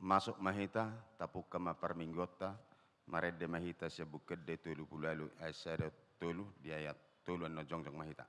masuk mahita tapuk kama parminggota marede mahita siya bukid de tulu pulalu asada tulu di ayat tulu no jongjong mahita.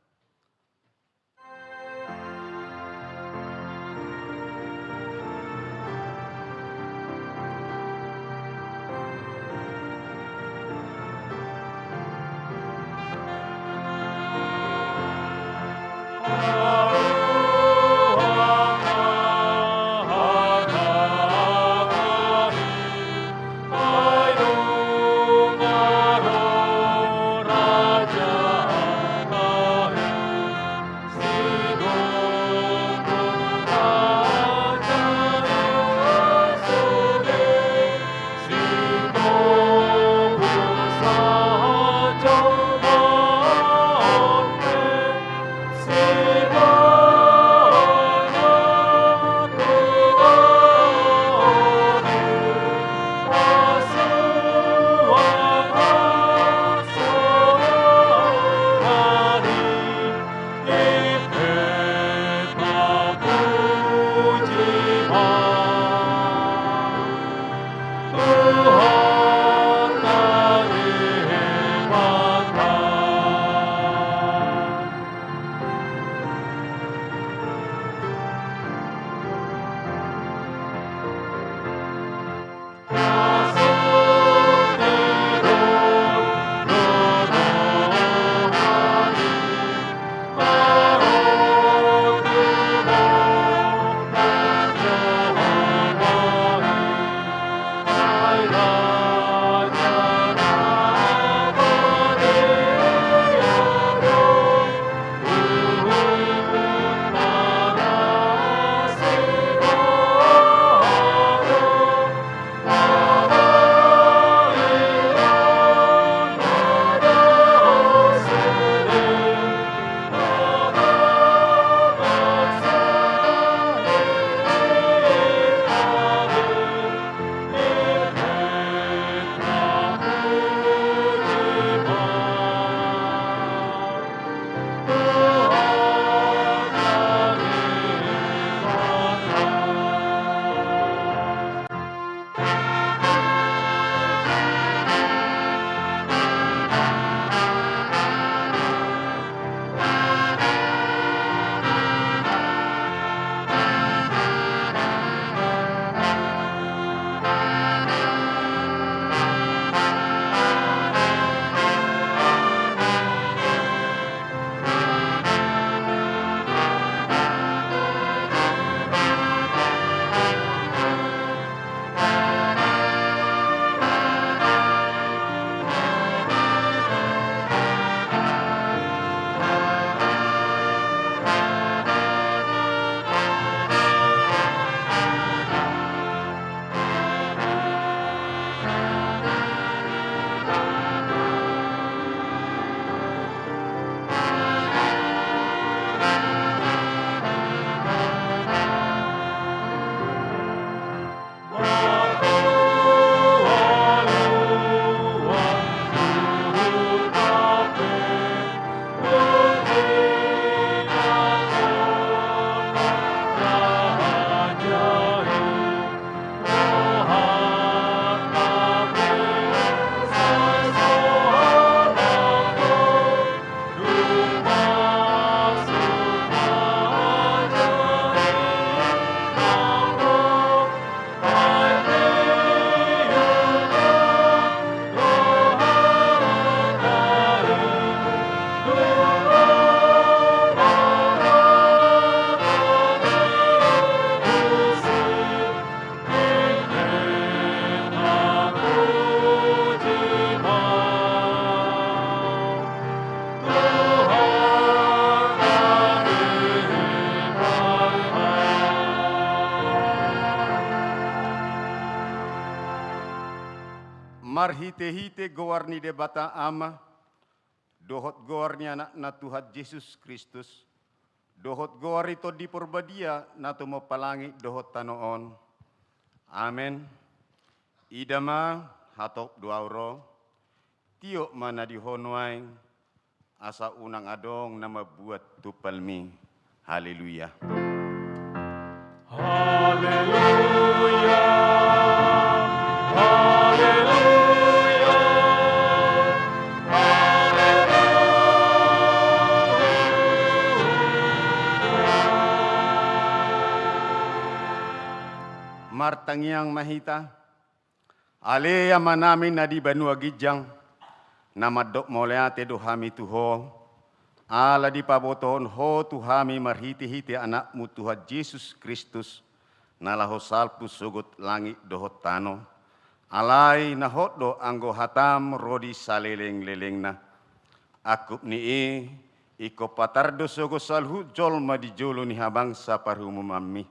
Marhite-hite gowarni de bata ama, dohot gowarni anak na Tuhan Yesus Kristus, dohot gowar ito di porbadia na tumapalangi dohot tanoon. Amen. Idama hatok duauro, tiyo mana dihonway, asa unang adong na mabuat tupalmi. Haleluya. Haleluya. martangiang mahita, aleya manami nadi banua gijang, namadok moleate dohami tuho, ala di paboton ho tuhami marhiti-hiti anakmu Tuhan Yesus Kristus, nalaho salpus sugut langit dohot tano, alai nahoddo anggo hatam rodi saleleng-lelengna, akup ni iko patardo sogo salhu jol madi jolo ni habangsa parhumu mammi,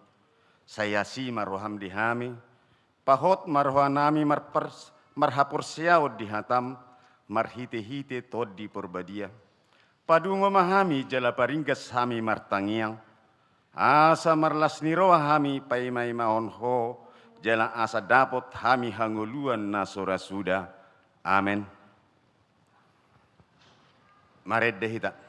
saya si marwaham dihami, pahot marwanami marhapur siaud dihatam, marhite-hite tod di porbadia, padungo mahami jala paringgas hami martangiang, asa marlas niroa hami paimai maon ho, jala asa dapot hami hanguluan nasora suda. Amen. Mared dehita.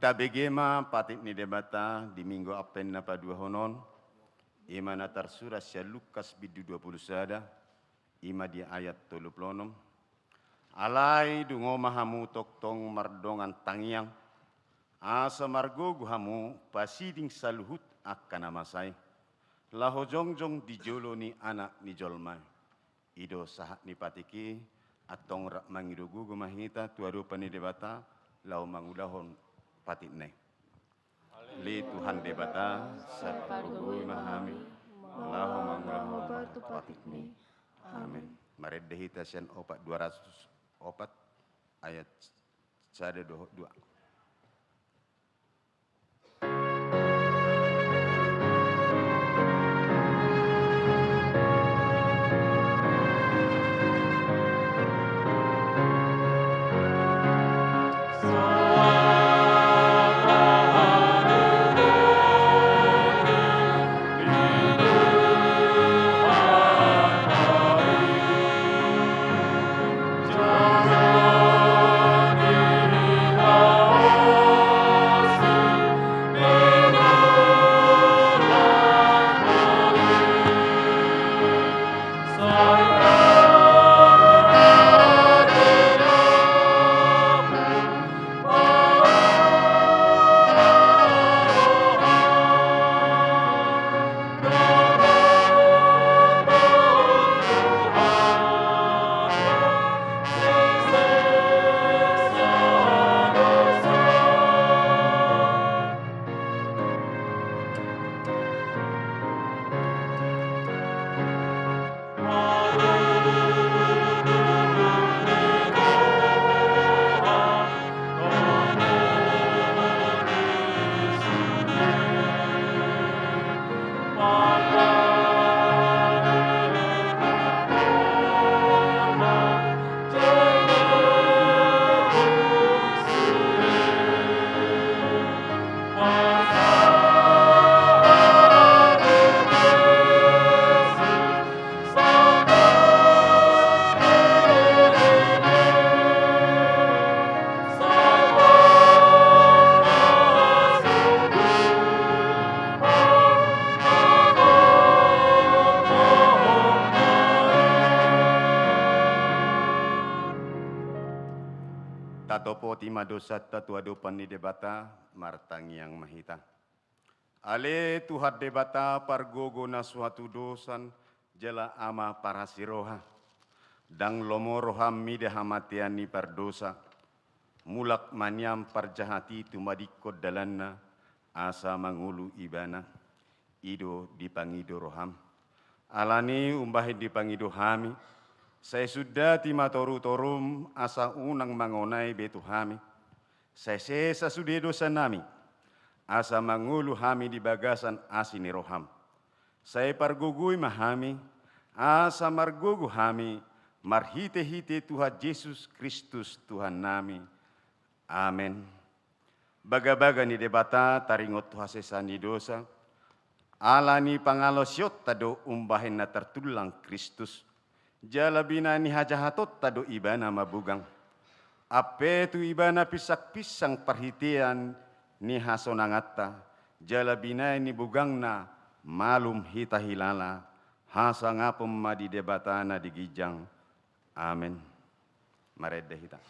Tabegema patit ni debata di minggu apen na padua honon, ima na tarsura sia Lukas bidu 20 sada, ima di ayat 36. Alai dungo mahamu toktong mardongan tangiang, asa margogu hamu pasiding saluhut akan amasai, laho jongjong di jolo ni anak ni jolmai, ido sahat ni patiki, atong rak mangido gugu mahita tuadu pani debata, lau mangudahon patitne. Li Tuhan debata, sarpagui mahami, lahu mangulaho batu patitne. Amin. Mared dehita sian opat 204 ayat sada 2. Oh madosa tatu adopan ni debata martang yang mahita. Ale Tuhan debata pargogo na suatu dosan jela ama para siroha. Dang lomo roham mide hamatian ni pardosa. Mulak maniam parjahati tumadikot dalanna asa mangulu ibana. Ido dipangido roham. Alani umbahin dipangido hami. Saya sudah timatoru-torum asa unang mangonai betu hami. Saya sesa sudah dosa nami. Asa mangulu hami di bagasan asini roham. Saya pargugui mahami. Asa margugu hami. Marhite-hite Tuhan Yesus Kristus Tuhan nami. Amin. Baga-baga ni debata taringot Tuhan sesani dosa. Alani pangalosiot tado umbahin na tertulang Kristus. Jalabina ni hajahatot tado ibana mabugang. Ape tu ibana pisak-pisang perhitian ni hasonangata. Jalabina ni bugangna malum hita hilala. Hasa ngapom madi debatana digijang. Amin. Marede hita.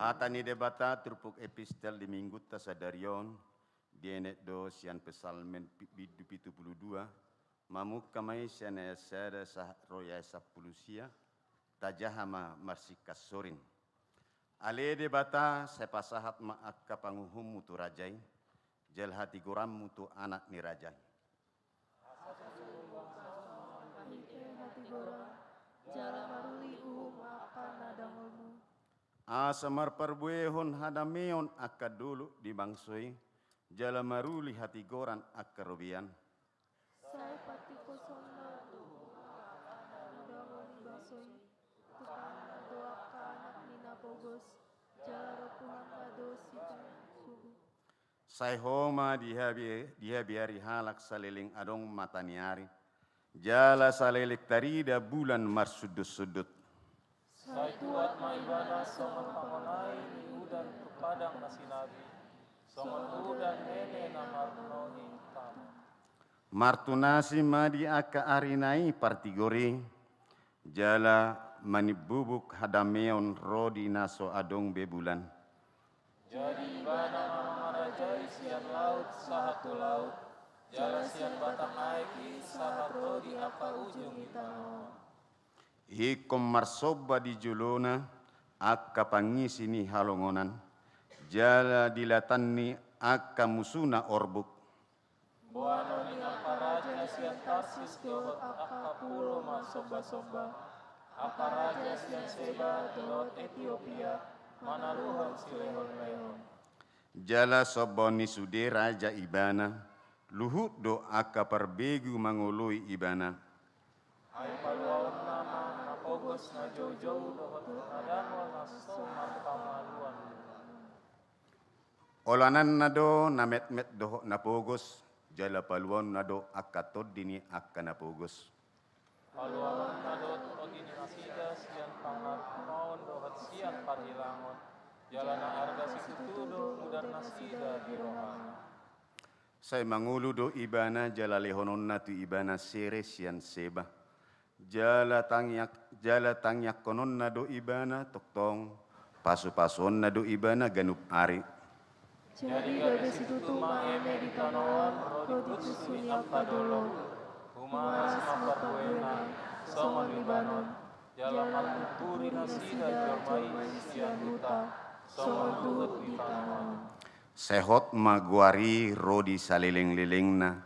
Hatani debata trupuk epistel di minggu tasadarion dienet do sian pesalmen bidu pitu puluh dua mamuk kamai sian esada sah roya sapulusia tajahama marsikas sorin. Ale debata sepasahat maakka panguhum mutu rajai jel hati goram mutu anak ni rajai. Asamar perbuehon hadameon akad dulu di bangsoi jala maruli hati goran akarobian. Saya pati kosongna daun bangsoi tupana doaka anak nina pogos jala ropuhan dosi suhu. Sai homa dia biari halak saliling adong mataniari jala salelik tarida bulan marsudut-sudut. Sai tuat maibana songon pangonai ni udan padang na sinabi, Songon dan nene na marnohi tamo. Martunasi madi aka arinai partigori, jala manibubuk hadameon rodi naso adong bebulan. Jadi ibana memarajai sian laut sahatu laut, jala sian batang aiki sahat rodi apa ujung itano. Ikom marsoba di julona, akka pangisi ni halongonan, jala dilatanni akka musuna orbuk. Buano ni apa raja sian Tarsis dohot apa pulo masomba-somba, apa raja sian Seba dohot Ethiopia, manaluhon silehon-lehon. Jala soboni sude raja ibana, luhut do akka perbegu mangului ibana. Ay paluaon nama napogos na jauh-jauh dohot nadangol na soman pamaluan. Olanan nado namet-met doho napogos, jala paluan nado akka todini akka napogos. Paluaon na dohot ogini masida sian pangatmaon dohot sian parilangon, jala na arga situtudo mudan nasida di rohana. Saya mangulu do ibana jala lehonon natu ibana sere sian seba. Jala tangyak konon na do ibana toktong, pasu-pason na do ibana ganup ari. Jadi gabe situtu maeme di tanoan, rodi tusuni apa dolo. Humas maparbuena, somon Libanon, jala malputuri nasida jormai sian huta, somon duhut di tanoan. Sehot ma guari rodi saleleng-lelengna,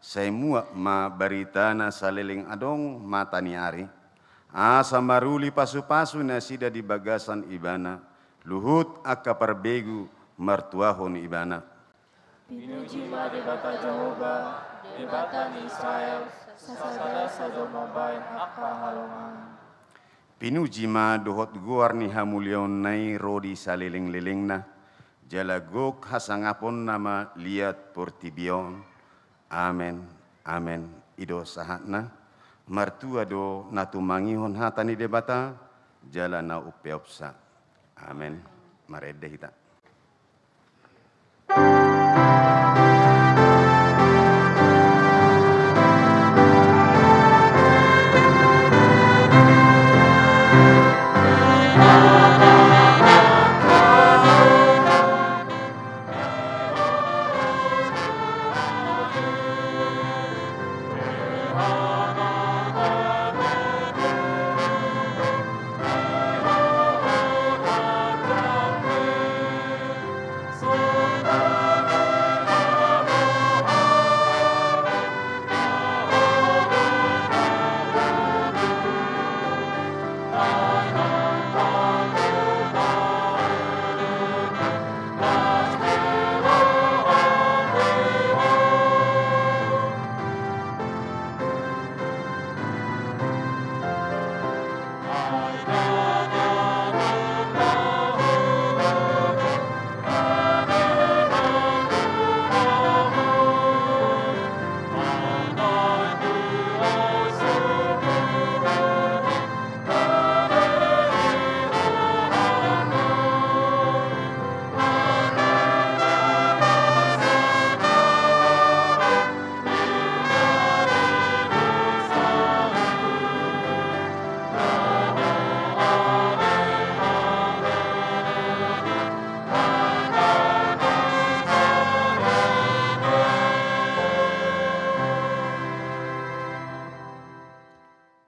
semua ma baritana saleleng adong matani ari. Asa maruli pasu-pasu nasida di bagasan ibana, luhut akka perbegu mertuahon ibana. Pinuji ma debata Jehovah, debata ni Israel, sasada sadoma bain akka halongan. Pinuji ma dohot guar ni hamulion nai rodi saleleng-lelengna, jala gok hasangapon nama liat portibion. Amen, amen. Ido sahatna, martua do natumangihon hatani debata, jala na upeopsa. Amen. Marede hita.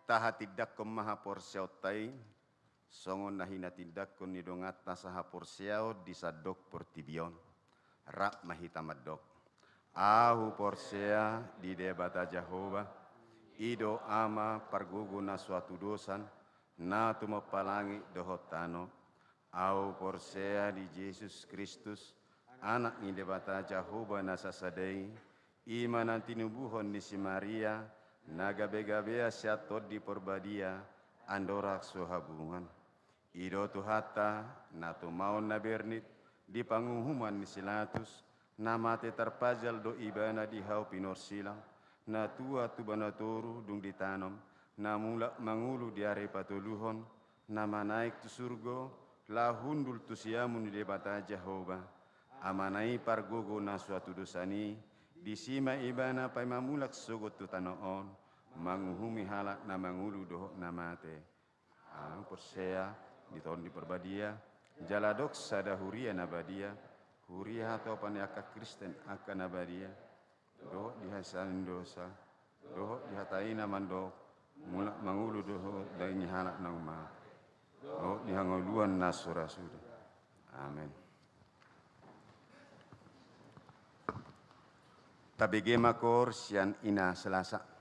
Tahatidak ko mahaporsiautai, songon nahinatindak ko nidongat nasaha porsiao di sadok portibion, rak mahitamadok. Ahu porsia di debata Jehovah, ido ama pargugu na suatu dosan, na tumapalangi dohotano. Au porsia di Yesus Kristus, anak ni debata Jehovah nasasadei, ima nanti nubuhon ni si Maria, nagabe-gabea siatot di porbadia, andorak sohabungan. Ido tuhata, natu maun nabernit, di pangumuman ni silatus, namate terpajal do ibana di hau pinor silang, na tua tu banatoru dung ditanom, na mulak mangulu di are patuluhon, nama naik tu surgo, lahundul tusiamun di debata Jehovah, amanai pargogo na suatu dosani, disima ibana pai mamulak sogot tu tanoon, manguhumi halak na mangulu dohok na mate. Persea di tahun di perbadia, jaladok sada huria nabadia, huria atau paniaka Kristen akan nabadia, dohok dihasalin dosa, dohok dihatai namandok, mulak mangulu dohok dari halak na umat. Oh, dihangoluan nasura sudah. Amin. Tabege makor sian ina Selasa.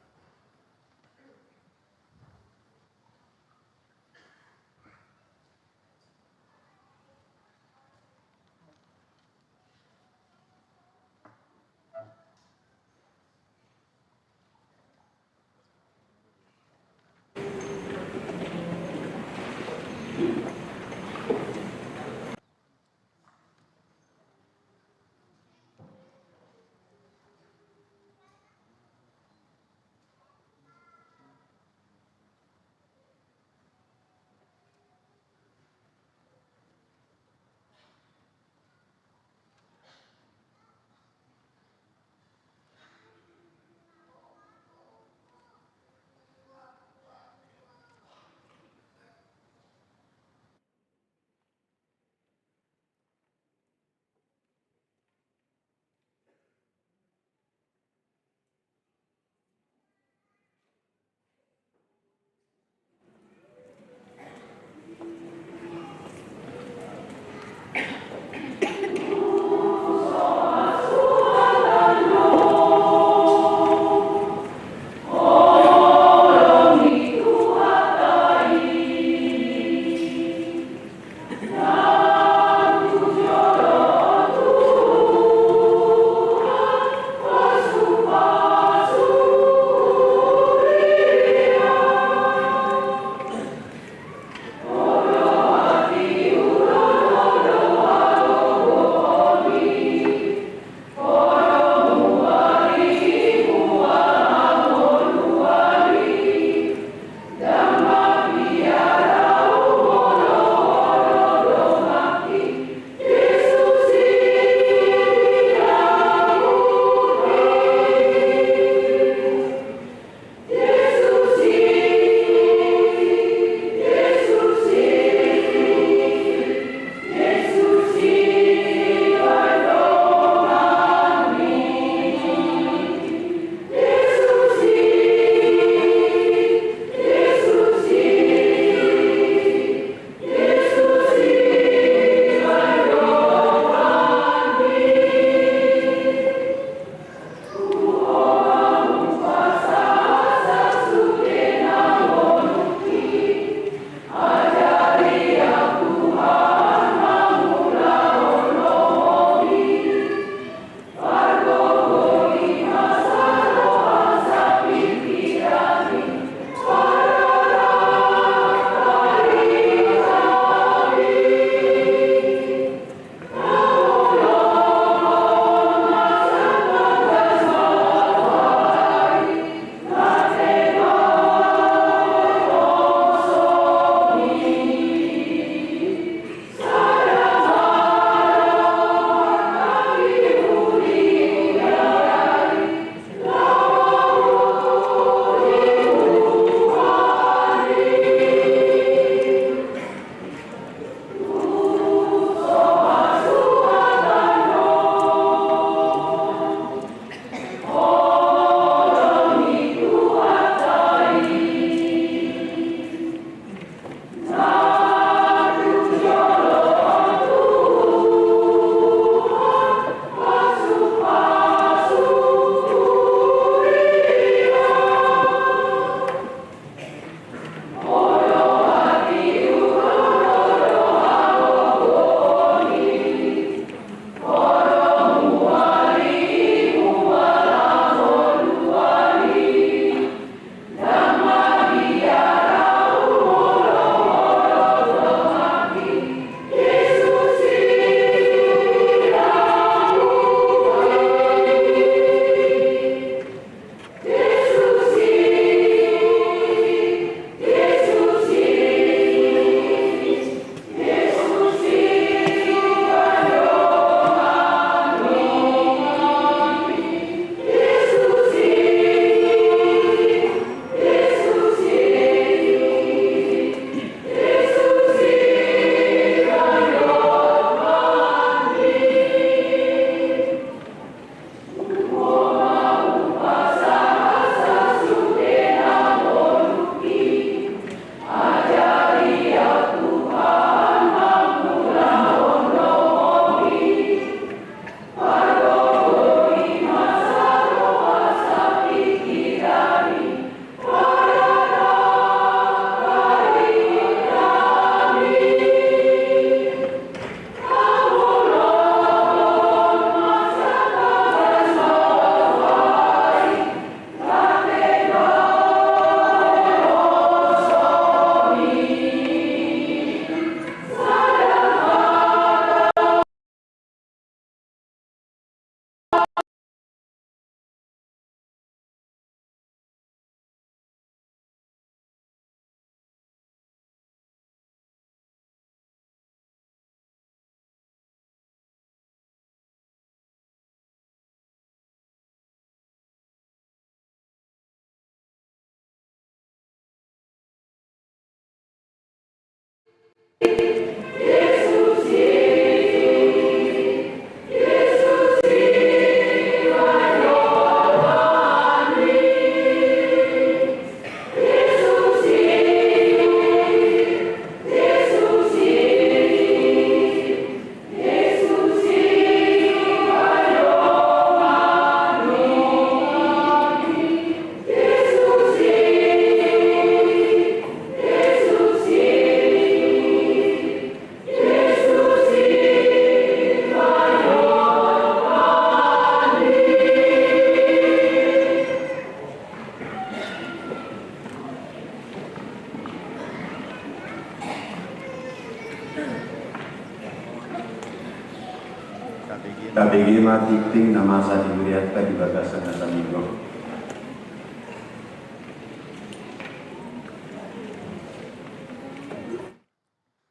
KPG Matikting nama Sadi Wiriatta di Bagasan Nasa Minggu.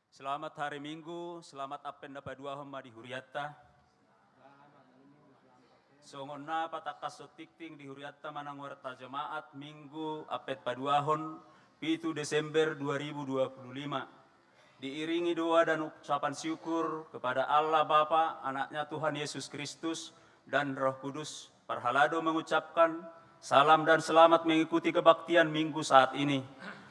Selamat hari Minggu, selamat apen dapat dua homa di Huriatta. Songonna patakas sotikting di Huriatta manang warta jemaat Minggu apet paduahon 7 Desember 2025. Diiringi doa dan ucapan syukur kepada Allah Bapa, anaknya Tuhan Yesus Kristus, dan Roh Kudus. Parhalado mengucapkan salam dan selamat mengikuti kebaktian Minggu saat ini.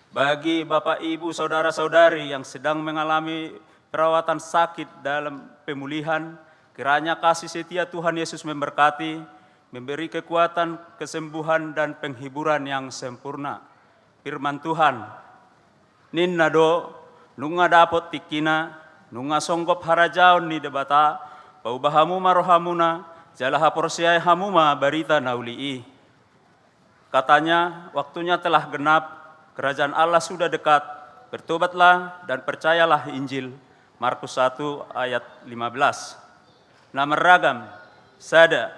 Bagi Bapak, Ibu, Saudara-saudari yang sedang mengalami perawatan sakit dalam pemulihan, kiranya kasih setia Tuhan Yesus memberkati, memberi kekuatan, kesembuhan, dan penghiburan yang sempurna. Firman Tuhan, Ninna do, nunga dapot tikina, nunga songgop harajaon ni debata, paubahamu marohamuna, jalaha porsiai hamuma barita naulii. Katanya, waktunya telah genap, kerajaan Allah sudah dekat, bertobatlah dan percayalah Injil. Markus 1 ayat 15. Nama ragam, sada,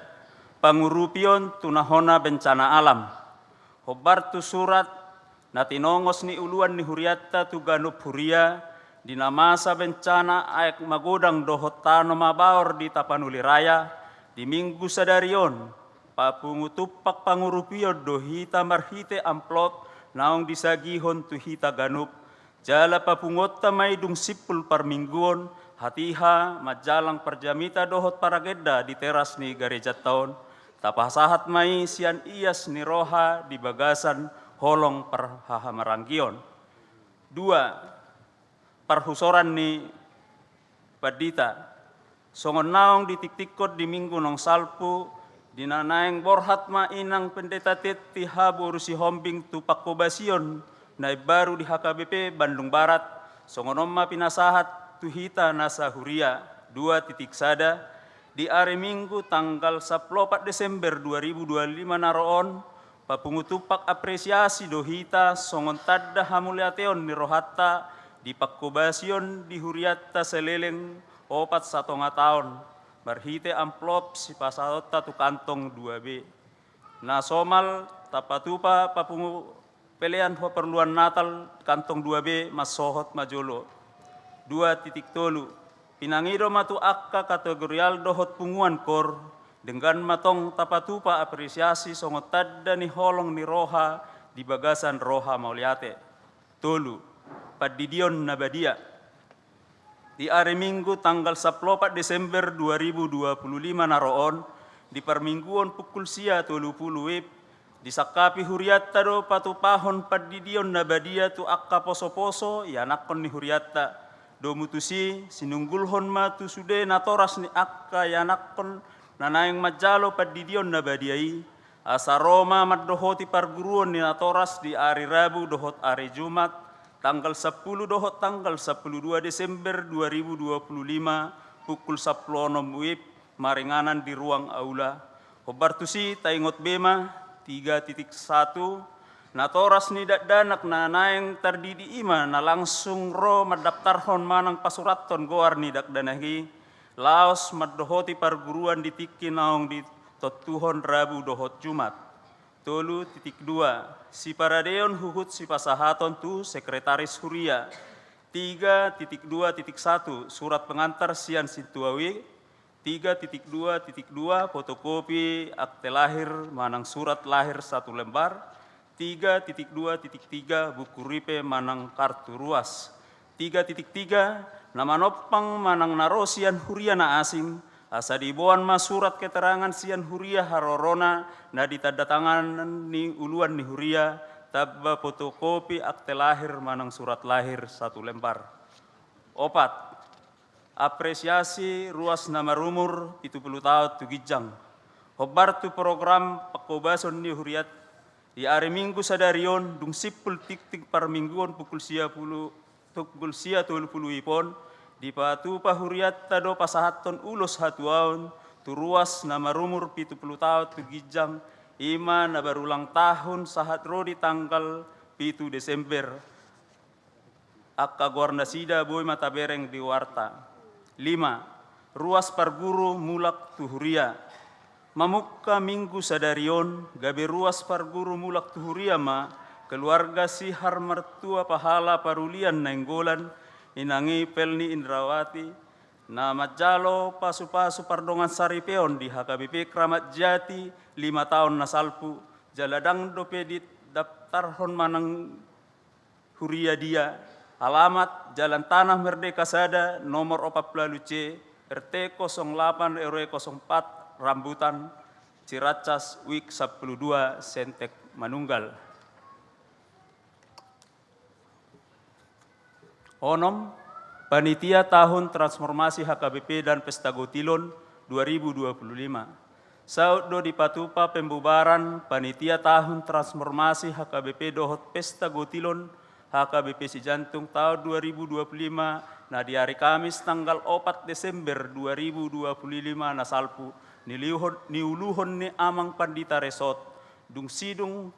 pangurupion tunahona bencana alam. Hobar tu surat, natinongos ni uluan ni Huriatta tu ganup huria, dinamasa bencana ayak magodang dohot tano mabaor di Tapanuli Raya, di Minggu sadarion, papungutupak pangurupio dohita marhite amplot, naong disagihon tu hita ganup, jala papungotta maidung sipul parmingguon, hatiha majalang perjamita dohot parageda di teras ni gereja taon, tapasahat mai sian ias ni roha di bagasan holong perhahamaranggion. 2. Parhusoran ni padita. Songon naong ditiktikot di Minggu nong salpu, dinanaeng borhat ma inang pendeta tet ti habu rusi hombing tu pakobasion na baru di HKBP Bandung Barat, songon omma pinasahat tu hita nasa huria. 2.sada di hari Minggu tanggal 14 Desember 2025 naroon, papungutupak apresiasi dohita songon tadda hamuliateon ni rohatta di pakobasion di Huriatta seleleng 4,1 tahun. Marhite amplop si pasaota tu kantong 2B. Na somal tapatupa papungu pelean ho perluan Natal kantong 2B masohot majolo. 2.tolu pinangido matu akka kategorial dohot punguan kor dengan matong tapatupa apresiasi songot tadda ni holong ni roha di bagasan roha mauliate. Tolu, padidion nabadia. Di hari Minggu tanggal 14 Desember 2025 naroon, di permingguan pukul sia 30 wib, disakapi Huriatta do patupahon padidion nabadia tu akka poso-poso, yanakon ni Huriatta. Do mutusi sinunggulhon matu sude natoras ni akka yanakon nanaing majalo padidion nabadiai, asa Roma maddohoti parguruan ni natoras di hari Rabu dohot hari Jumat, tanggal 10 dohot tanggal 12 Desember 2025, pukul 10 wib, maringanan di ruang aula. Hobartusi taingot bema, 3.1, natoras ni danak nanaing tardidi ima na langsung ro madaptarhon manang pasuraton goar ni dakdanahi, laos maddohoti parguruan di tiki naong di totuhon Rabu dohot Jumat. 3.2 si paradeon huhut si pasahaton tu sekretaris huria. 3.2.1 surat pengantar sian situawi. 3.2.2 fotokopi akte lahir manang surat lahir 1 lembar. 3.2.3 buku ripe manang kartu ruas. 3.3 nama nopang manang narosian huria na asing. Asa dibuan ma surat keterangan sian huria harorona na ditandatangan ni uluan ni huria tabba fotokopi akte lahir manang surat lahir 1 lembar. 4. Apresiasi ruas nama rumur 70 tahun tu gijang. Hobar tu program pakobason ni huriat di hari Minggu sadarion dung sipul tik-tik par mingguon pukul sia 30 ipon di patu pahuriat tado pasahaton ulos hatuaon tu ruas nama rumur 70 tahun tu gijang ima na barulang tahun sahat rodi tanggal 7 Desember akka gorna sida boy mata bereng di warta. 5. Ruas parguru mulak tuhuria. Mamukka minggu sadarion gabe ruas parguru mulak tuhuria ma keluarga si har mertua pahala parulian nenggolan inangi pelni Indrawati na majalo pasu-pasu pardongan saripeon di HKBP Kramat Jati 5 tahun nasalpu jaladang dopedit daftarhon manang huria dia alamat Jalan Tanah Merdeka Sada nomor 40 C RT 08 RW 04 Rambutan Ciracas Wik 12 Sentek Manunggal. Onom, Panitia Tahun Transformasi HKBP dan Pesta Gotilon 2025. Saudo di Patupa pembubaran Panitia Tahun Transformasi HKBP dohot Pesta Gotilon HKBP Sijantung tahun 2025 na di hari Kamis tanggal 4 Desember 2025 na salpu niuluhon ni amang pandita resort dung sidung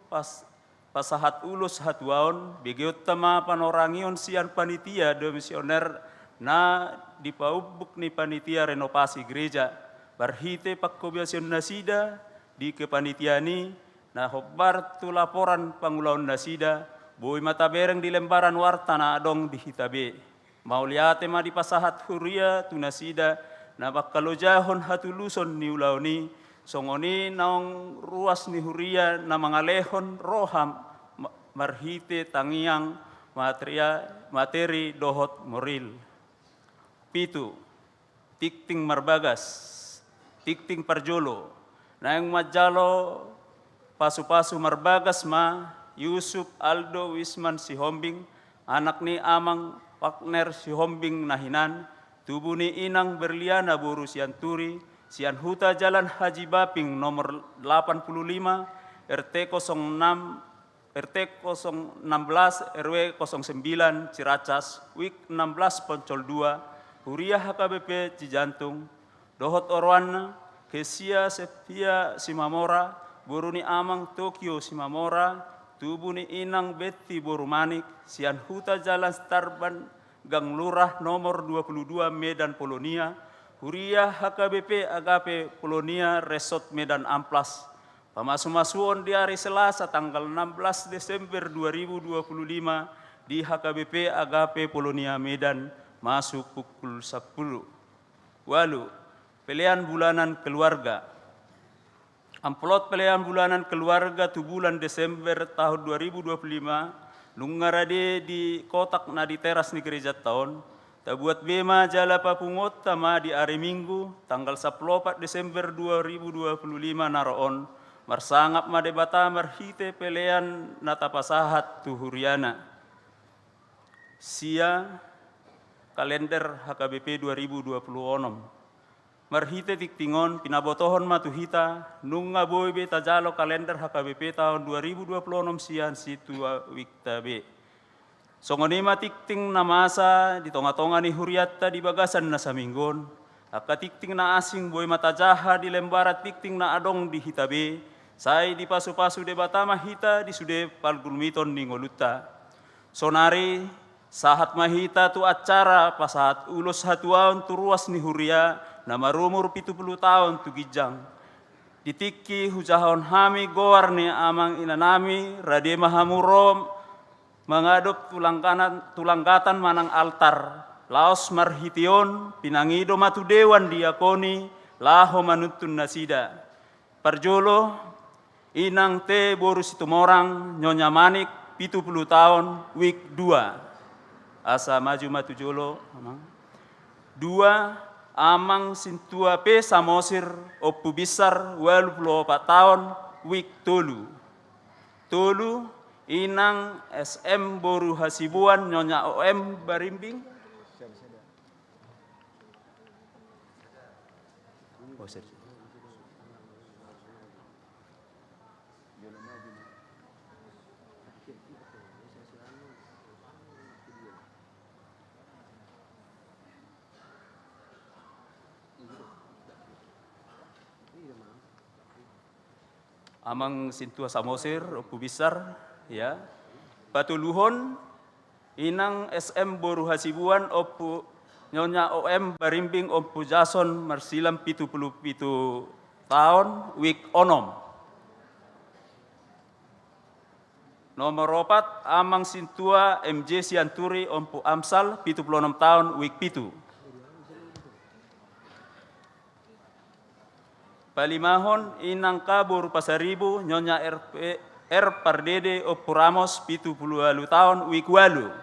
pasahat ulus hatuaon begiot tama panorangion sian panitia demisioner na dipaubuk ni panitia renovasi gereja barhite pakkobiasion nasida di kepanitiani na hobbar tu laporan pangulaon nasida boy mata bereng di lembaran warta na adong di hitabe mauliate ma di pasahat huria tu nasida na bakkalojahon hatuluson ni ulaoni songoni naong ruas ni huria na mangalehon roham marhite tangiang materi dohot moril. 7. Tikting marbagas, tikting parjolo, na yung majalo pasu-pasu marbagas ma Yusuf Aldo Wisman Sihombing, anak ni amang partner Sihombing nahinan, tubuh ni inang Berliana Boru Sianturi, Sian Huta Jalan Haji Baping nomor 85, RT 016 RW 09 Ciracas, Wik 16 Poncol 2, Huriah HKBP Cijantung, Dohot Orwana, Kesia Septia Simamora, Boruni Amang Tokyo Simamora, tubuh ni inang Betty Borumanik, Sian Huta Jalan Starban Gang Lurah nomor 22 Medan Polonia, Huriah HKBP Agape Polonia Resort Medan Amplas. Pamasu-masuon di hari Selasa tanggal 16 Desember 2025 di HKBP Agape Polonia Medan masuk pukul 10. 8. Pilihan bulanan keluarga. Amplot pilihan bulanan keluarga tu bulan Desember tahun 2025 nungarade di kotak na di teras ni gereja tahun tabuat bema jala papungot tama di hari Minggu tanggal 14 Desember 2025 naroon marsangap madebata marhite pelean natapasahat tuhuriana sia kalender HKBP 2026 marhite tiktingon pinabotohon matuhita nunga boy beta jalo kalender HKBP tahun 2026 sian situa wiktabe. Songonima tikting na masa di tonga-tonga ni huriatta di bagasan na saminggon. Aka tikting na asing boy matajaha di lembarat tikting na adong di hitabe. Say di pasu-pasu de batama hita di sude palgulmiton ni ngoluta. Sonari sahat mahita tu acara pasahat ulos hatuaon turuas ni huria na marumur 70 tahun tu gijang. ditiki hujahon hami goarni amang inanami radema hamurom mengadop tulanggatan manang altar laos marhition pinangido matu dewan diakoni laho manuntun nasida parjolo inang te boru situmorang nyonya manik 70 tahun week 2 asa maju matu jolo amang 2 amang sintua pe samosir opu bisar 24 tahun week tolu inang SM boru hasibuan nyonya OM barimbing amang sintua samosir opu bisar ya patuluhon inang SM boru hasibuan opu nyonya OM barimbing opu jason marsilam 77 tahun week onom nomor 4 amang sintua MJ Sianturi opu Amsal 76 tahun week 7 Palimahon inang kabur pasaribu nyonya R Pardede opu Ramos 70 tahun week 8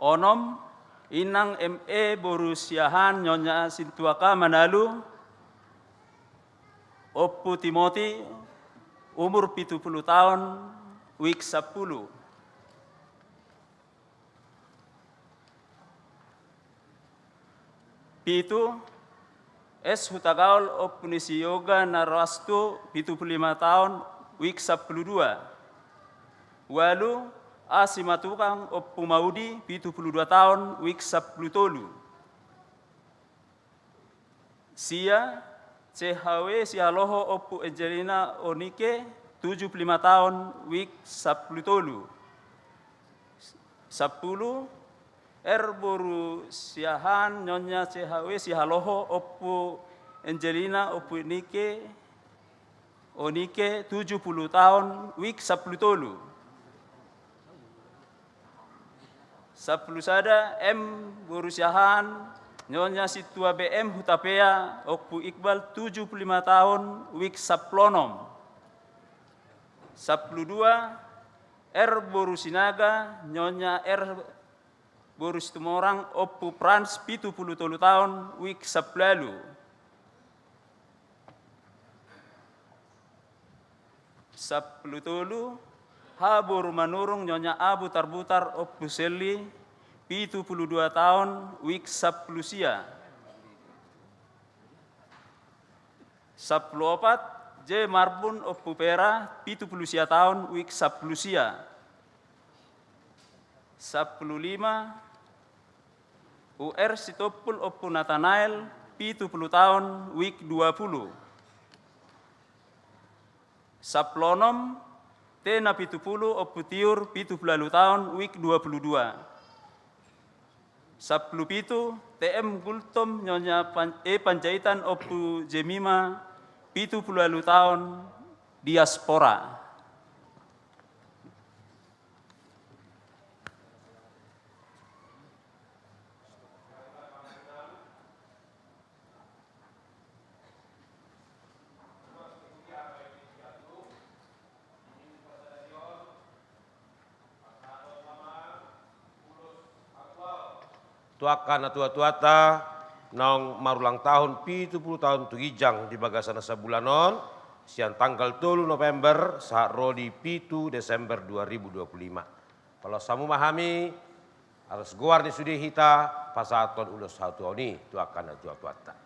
onom inang ME boru siahan nyonya Sintuaka Manalu opu Timoti umur 70 tahun week 10 Pitu S Hutagaul Opunisi Yoga Narwastu 75 tahun week 12 Walu Asimatukang Opu Maudi 72 tahun week 10 Sia CHW Sialoho Opu Angelina Onike 75 tahun week 10 10 boru siahan nyonya CHW Sihaloho opu Angelina opu Onike 70 tahun week 10 sada M boru siahan nyonya Situa BM Hutapea opu Iqbal 75 tahun week 10 R boru sinaga nyonya R Boris Tumorang opu Prans 70 tahun week 10 Habur manurung nyonya Abu Tarbutar opu Seli 72 tahun week 10 sia 14 J Marbun opu Pera 70 sia tahun week 10 sia 15 UR Sitopul opu Nathanael 70 tahun week 20 Saplonom Tena 70 opu Tiur 70 tahun week 22 Saplupitu TM Gultom nyonya Panjaitan opu Jemima 70 tahun diaspora tuakan tua-tuata nong marulang tahun 70 tahun tugijang di bagasana sabulanon siang tanggal 3 November saat rodi 7 Desember 2025. Kalau samu mahami harus guar ni sudi hita pasaton ulos hatuoni tuakan tua-tuata.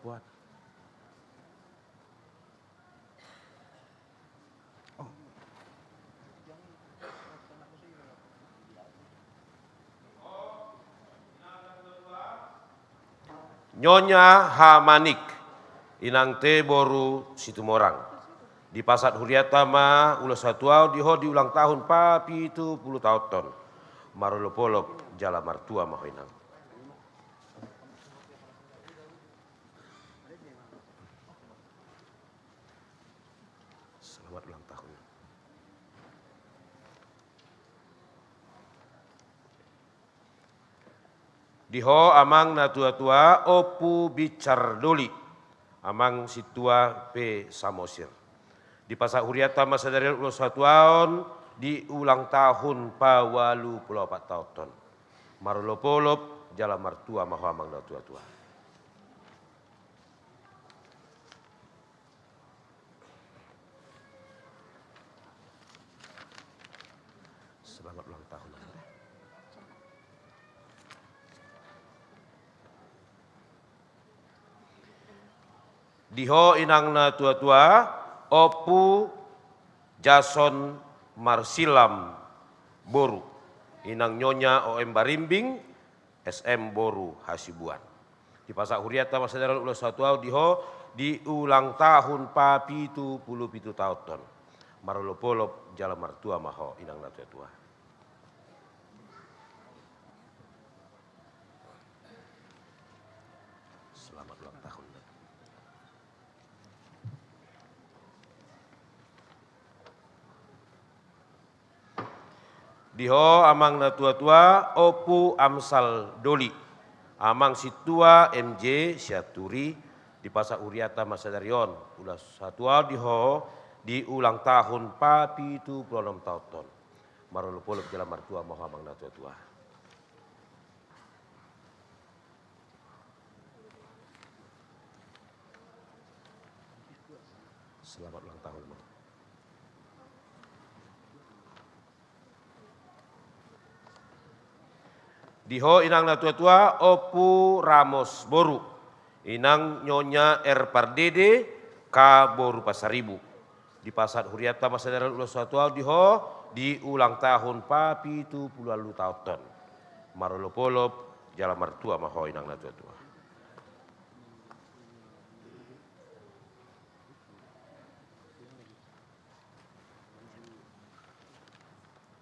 Buat. Nyonya Hamanik, inang te boru Situmorang. Di pasat huriatama ulo satuau diho di ulang tahun papi itu 10 tahun. Marolopolop jala martua mahoinang. Selamat ulang tahun. Diho amang na tua-tua opu bicar doli. Amang situa pe samosir. Di pasak huriata masa dari ulo satuaon di ulang tahun pawalu pulau 4 tahun. Marolopolop jala martua maho amang na tua-tua. Selamat ulang tahun. Diho inang na tua-tua opu Jason Marsilam Boru. Inang nyonya OM Barimbing SM Boru Hasibuan. Di pasak huriata masa darat ulo satuau diho di ulang tahun papi itu 17 tahun. Marolopolop jala martua maho inang na tua-tua. Selamat ulang tahun. Diho amang na tua-tua opu Amsal Doli. Amang situa MJ Syaturi di pasak uriata masa darion. Ulah satua diho di ulang tahun papi itu 26 tahun. Marolopolop jala martua moho amang na tua-tua. Selamat ulang tahun. Diho inang na tua-tua opu Ramos Boru. Inang nyonya Pardede ka Boru Pasaribu. Di pasat huriata masa darat ulo satuau diho di ulang tahun papi itu 10 tahun. Marolopolop jala martua maho inang na tua-tua.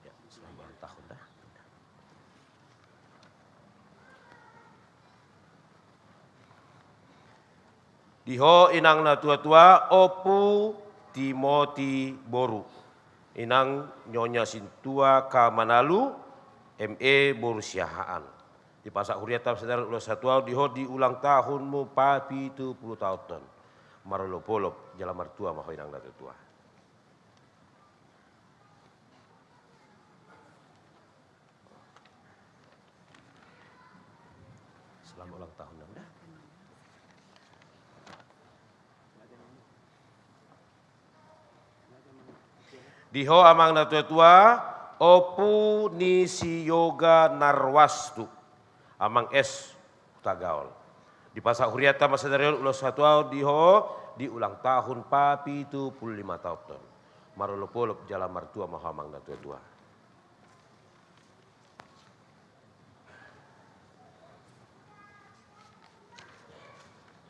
Ya, selamat ulang tahun dah. Diho inang na tua-tua opu Timothy Boru. Inang nyonya Sintua ka Manalu ME Boru Siahaan. Di pasak huriata saudara ulo satuau diho di ulang tahunmu papi itu 10 tahun. Marolopolop jala martua maho inang na tua-tua. Selamat ulang tahun Anda. Diho amang na tua-tua opu Nisi Yoga Narwastu. Amang S Tagaol. Di pasak huriata masa dari ulo satuau diho di ulang tahun papi itu 15 tahun. Marolopolop jala martua maho amang na tua-tua.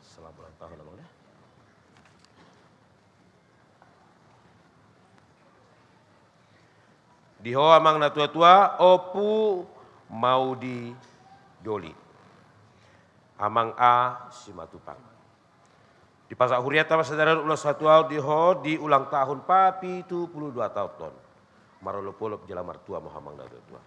Selamat ulang tahun amang. Diho amang na tua-tua opu Maudi Doli. Amang A Simatupang. Di pasak huriata masa darat ulo satuau diho di ulang tahun papi itu 22 tahun. Marolopolop jala martua maho amang na tua-tua.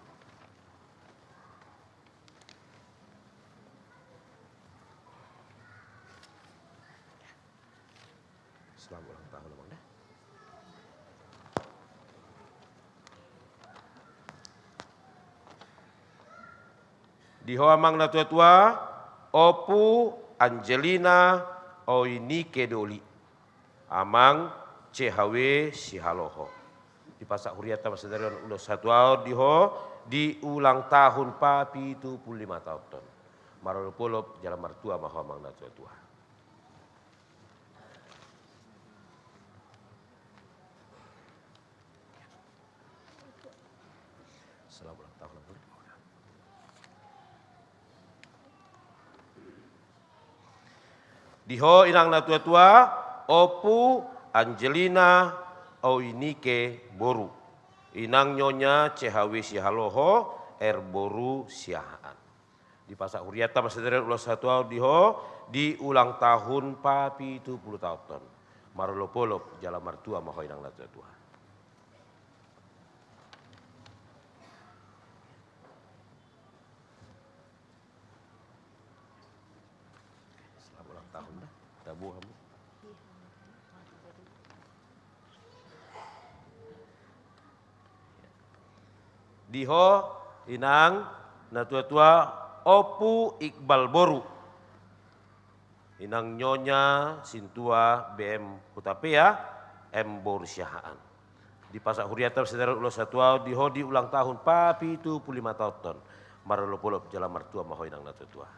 Selamat ulang tahun amang dah. Diho amang na tua-tua opu Angelina Oinike Doli. Amang CHW Sihaloho. Di pasak huriata masa dari ulo satuau diho di ulang tahun papi itu 15 tahun. Marolopolop jala martua maho amang na tua-tua. Selamat ulang tahun. Diho inang na tua-tua, Opu Angelina Oinike Boru. Inang nyonya CHW Sihaloho Boru Siahaan. Di pasak huriata masadari ulas satu diho di ulang tahun papi 70 tahun. Marolopolop jala martua maho inang na tua-tua. Selamat ulang tahun dah. Tabu kamu. Diho inang na tua-tua Opu Iqbal Boru. Inang nyonya Sintua BM Hutapea Boru Siahaan. Di pasak huriata saudara ulas satua diho di ulang tahun papi 75 tahun. Marolopolop jala martua maho inang na tua-tua.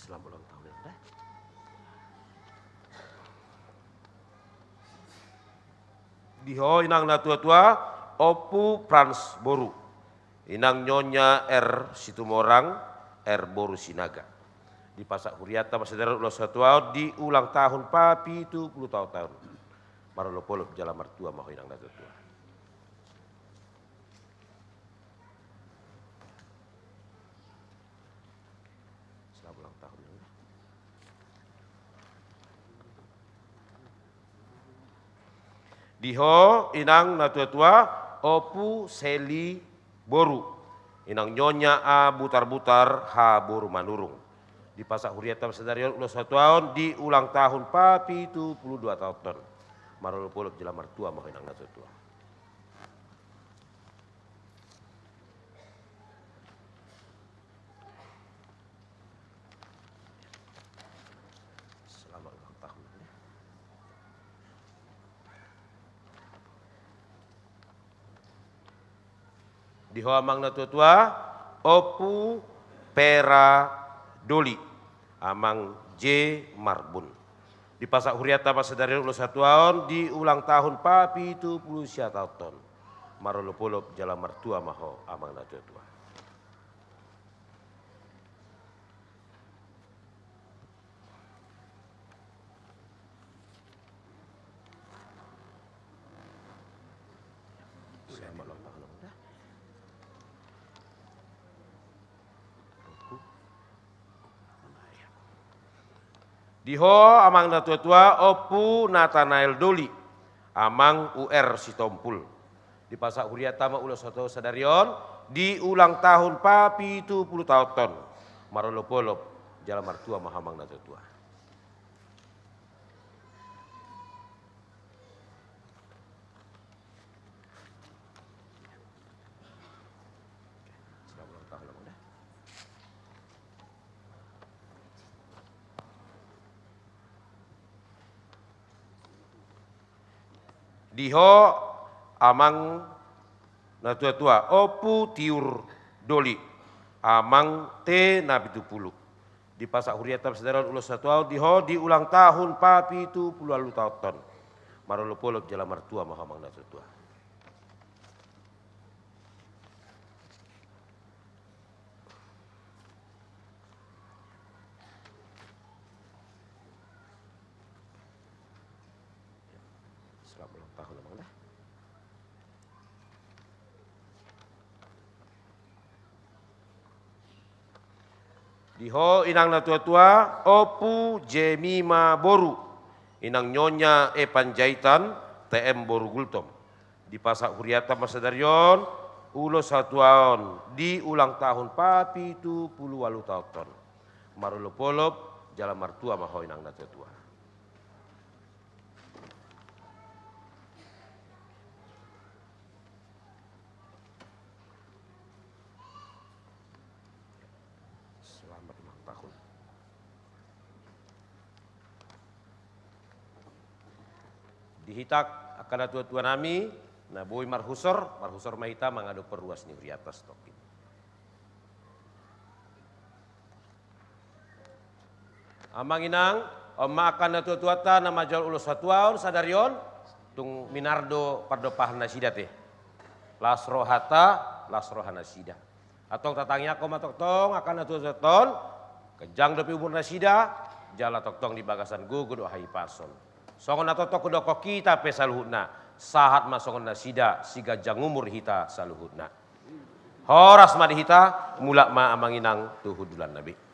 Selamat ulang tahun ya. Diho inang na tua-tua Opu Frans Boru. Inang nyonya Situmorang Boru Sinaga. Di pasak huriata masadara ulas satua di ulang tahun papi 70 tahun. Marolopolop jala martua maho inang na tua-tua. Diho inang na tua-tua Opu Seli Boru. Inang nyonya A Butar-Butar Boru Manurung. Di pasak huriata masadarion ulas satu tahun di ulang tahun papi 72 tahun. Marolopolop jela martua maho inang na tua-tua. Selamat ulang tahun. Diho amang na tua-tua Opu Pera Doli amang J Marbun. Di pasak huriata masadari ulas satu tahun di ulang tahun papi 70 tahun. Marolopolop jala martua maho amang na tua-tua. Selamat ulang tahun. Diho amang na tua-tua Opu Nathanael Doli amang UR Sitompul. Di pasak huriata ma ulas satu sadarion di ulang tahun papi 70 tahun. Marolopolop jala martua mahamang na tua-tua. Selamat ulang tahun. Diho amang na tua-tua Opu Tiur Doli amang T Nabi 70. Di pasak huriata saudara ulas satu tahun diho di ulang tahun papi 70 tahun. Marolopolop jala martua mahamang na tua-tua. Selamat ulang tahun amang dah. Diho inang na tua-tua Opu Jemima Boru. Inang nyonya Panjaitan TM Boru Gultom. Di pasak huriata masadarion ulos satu tahun di ulang tahun papi 70 tahun. Marolopolop jala martua maho inang na tua-tua. Selamat ulang tahun. Dihitak akan tua-tua nami na boy marhusor mahita mangado perluas ni huriatas tokin. Amang inang Oma akan tuata nama jual ulus satuaun sadarion tung minardo pardopah nasida teh. Lasroha nasida. Atong tatangnya koma toktong akan tuaton kejang depi umur nasida jala toktong di bagasan gugur wahai pason. Songon atotok kudoko kita pesaluhutna sahat masongon nasida siga jang umur hita saluhutna. Horas madi hita mulak ma amanginang tuhudulan nabi.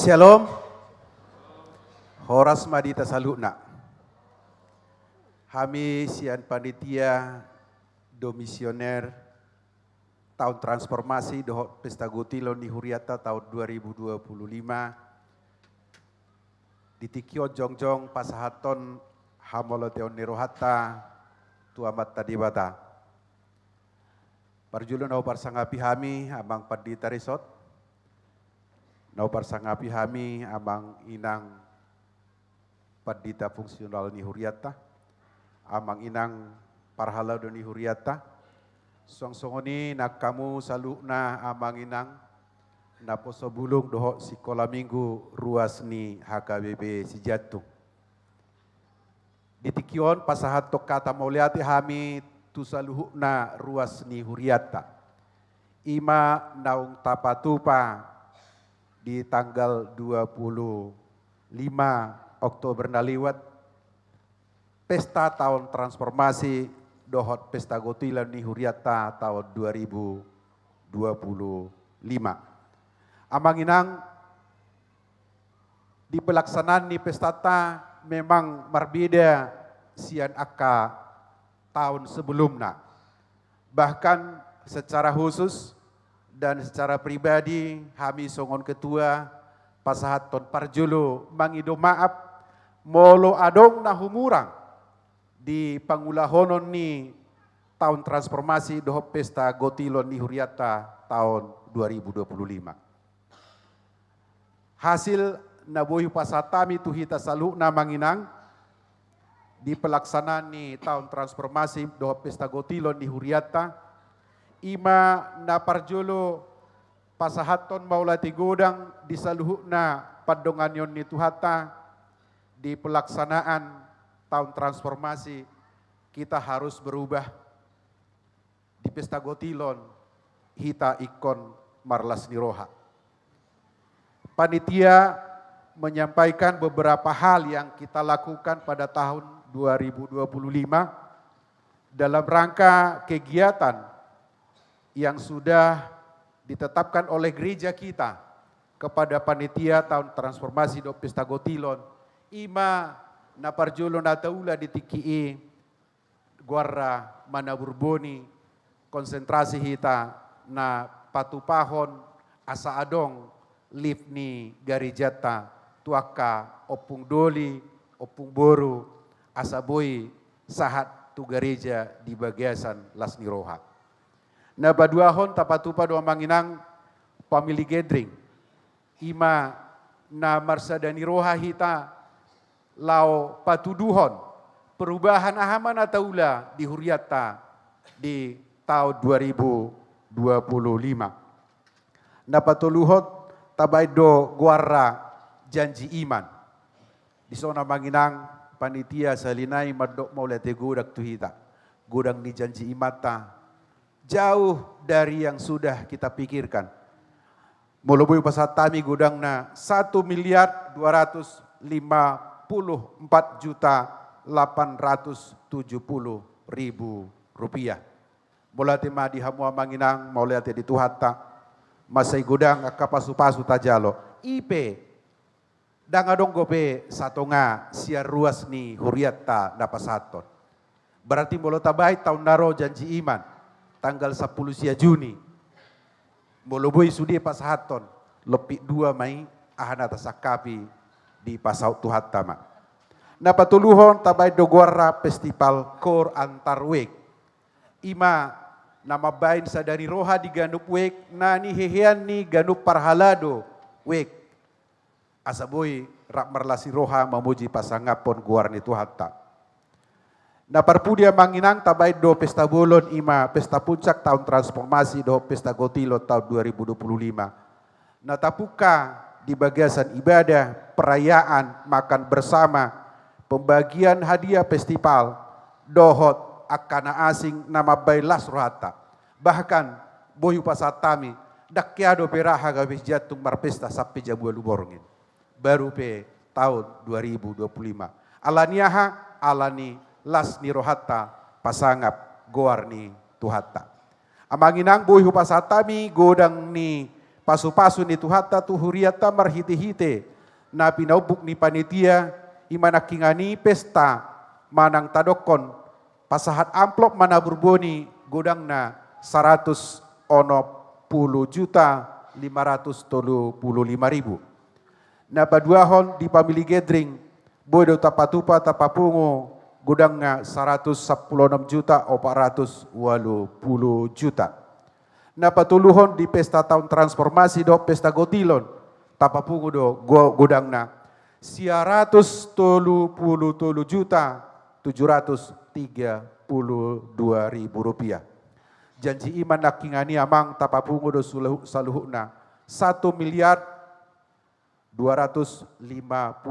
Shalom. Horas madita salutna. Kami sian panitia domisioner tahun transformasi dohot pesta gotilo ni Huriata tahun 2025 di Tikio Jongjong Pasahaton Hamoloteon Nirohata Tuamat Tadibata. Parjulun au parsangapi kami abang Padita Resort. Nau parsangapi kami abang inang Padita fungsional ni Huriata, amang inang parhala do ni Huriata, songsongoni nak kamu salukna amang inang na poso bulung doho sikola minggu ruas ni HKBP Sijatung. Di Tikion pasahat tok kata mauliati kami tu saluhna ruas ni Huriata. Ima naung tapatupa di tanggal 25 Oktober naliwat pesta tahun transformasi dohot pesta gotilan ni Huriata tahun 2025. Amang inang di pelaksanaan ni pesta memang berbeda sian aka tahun sebelumnya. Bahkan secara khusus dan secara pribadi kami songon ketua Pasahaton Parjolo mangido maaf molo adong na humurang di pangulahonon ni tahun transformasi doho pesta gotilon ni Huriata tahun 2025. Hasil nabuhi pasatami tuhita salu na manginang di pelaksanaan ni tahun transformasi doho pesta gotilon ni Huriata ima na parjolo pasahaton maulati godang di saluhukna padonganyon ni Tuhata di pelaksanaan tahun transformasi kita harus berubah di pesta gotilon hita ikon marlas niroha. Panitia menyampaikan beberapa hal yang kita lakukan pada tahun 2025 dalam rangka kegiatan yang sudah ditetapkan oleh gereja kita kepada panitia tahun transformasi do pesta gotilon ima na parjolo na taula di tikii guarra mana burboni konsentrasi hita na patupahon asa adong lift ni garijata tuaka opung doli opung boru asa boy sahat tu gereja di bagasan las niroha. Na baduahon tapatupa do manginang family gathering. Ima na marsadani roha hita lao patuduhon perubahan ahaman ataula di Huriata di tahun 2025. Na patuluhot tabaido guarra janji iman. Di sona manginang panitia salinai madok maulate gudak tuhita. Gudang ni janji imata jauh dari yang sudah kita pikirkan. Mulai pasatami gudang na 1.254.870.000 rupiah. Mulai tema di hamua manginang mulai di Tuhata masai gudang akapasu-pasu tajalo IP Dangadong gobe satonga siar ruas ni huriata dapasaton. Berarti molo tabai tahun naro janji iman tanggal 10 sia Juni. Molo boy sudi pasahaton lebih 2 Mei ahana tasakapi di pasau tuhat tama. Na patuluhon tabai dogora festival kor antar wek. Ima nama bain sadari roha di ganup wek nani hehean ni ganup parhalado wek. Asaboy rak merlasi roha memuji pasangapon guarni tuhatta. Na parpudia manginang tabai do pesta bolon ima pesta puncak tahun transformasi do pesta gotilo tahun 2025. Na tapuka di bagasan ibadah, perayaan, makan bersama, pembagian hadiah festival, dohot akana asing nama bailas rohata. Bahkan boyu pasatami dakkiado peraha gabis jatung marpesta sampai jabu luborngin. Baru pe tahun 2025. Alaniaha alani las ni rohata pasangap goar ni tuhata. Amanginang boy hupasatami godang ni pasu-pasu ni tuhata tuhuriata marhite-hite. Na pinaubuk ni panitia imanakingani pesta manang tadokon pasahat amplop mana burboni godang na 110 juta 535.000. Na paduahon di pamili gathering bodo tapatupa tapapungo gudang nga 116 juta 480 juta. Na patuluhon di pesta tahun transformasi do pesta gotilon tapapungo do gudang na 133 juta 732.000 rupiah. Janji iman nakingani amang tapapungo do saluhuna 1 miliar 254.870.000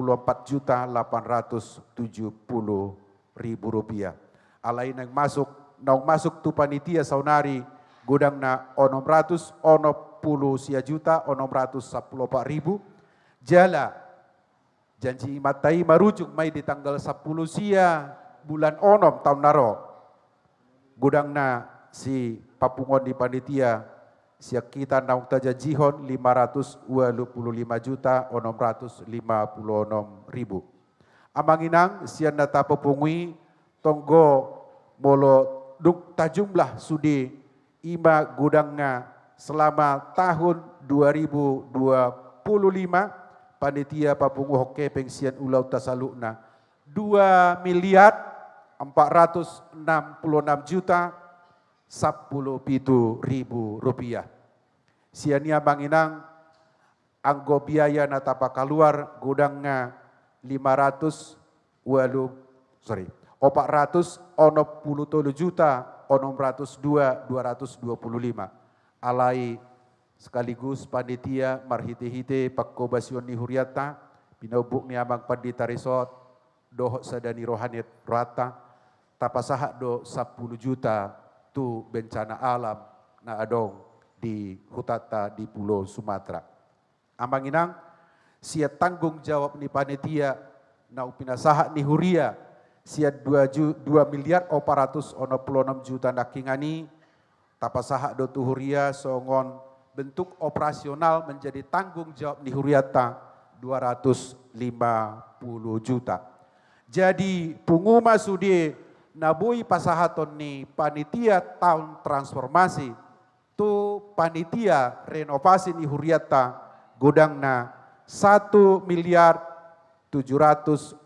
rupiah. Alain yang masuk tu panitia saunari gudang na 610 sia juta 614.000. Jala janji matai marujuk mai di tanggal 10 sia bulan onom tahun naro. Gudang na si papungon di panitia siak kita naung taja jihon 525.656.000. Amanginang sian nata popungui tonggo molo duk tajumlah sudi ima gudangnya selama tahun 2025 panitia papungu hoke pengsian ulau tasalukna 2.466.000.10 rupiah. Siania banginang anggo biaya natapa kaluar gudangnya 420 juta 602.225. Alai sekaligus panitia marhite-hite pakkobasion ni huriata pinaubuk ni amang pandita resort dohok sadani rohanit rata tapasaha do 10 juta tu bencana alam na adong di hutata di Pulau Sumatera. Amanginang sia tanggung jawab ni panitia na upinasaha ni huria sia 2 miliar 466 juta nakingani tapasaha do tu huria songon bentuk operasional menjadi tanggung jawab ni huriata 250 juta. Jadi punguma sudi nabui pasahaton ni panitia tahun transformasi tu panitia renovasi ni huriata godangna 1 miliar 753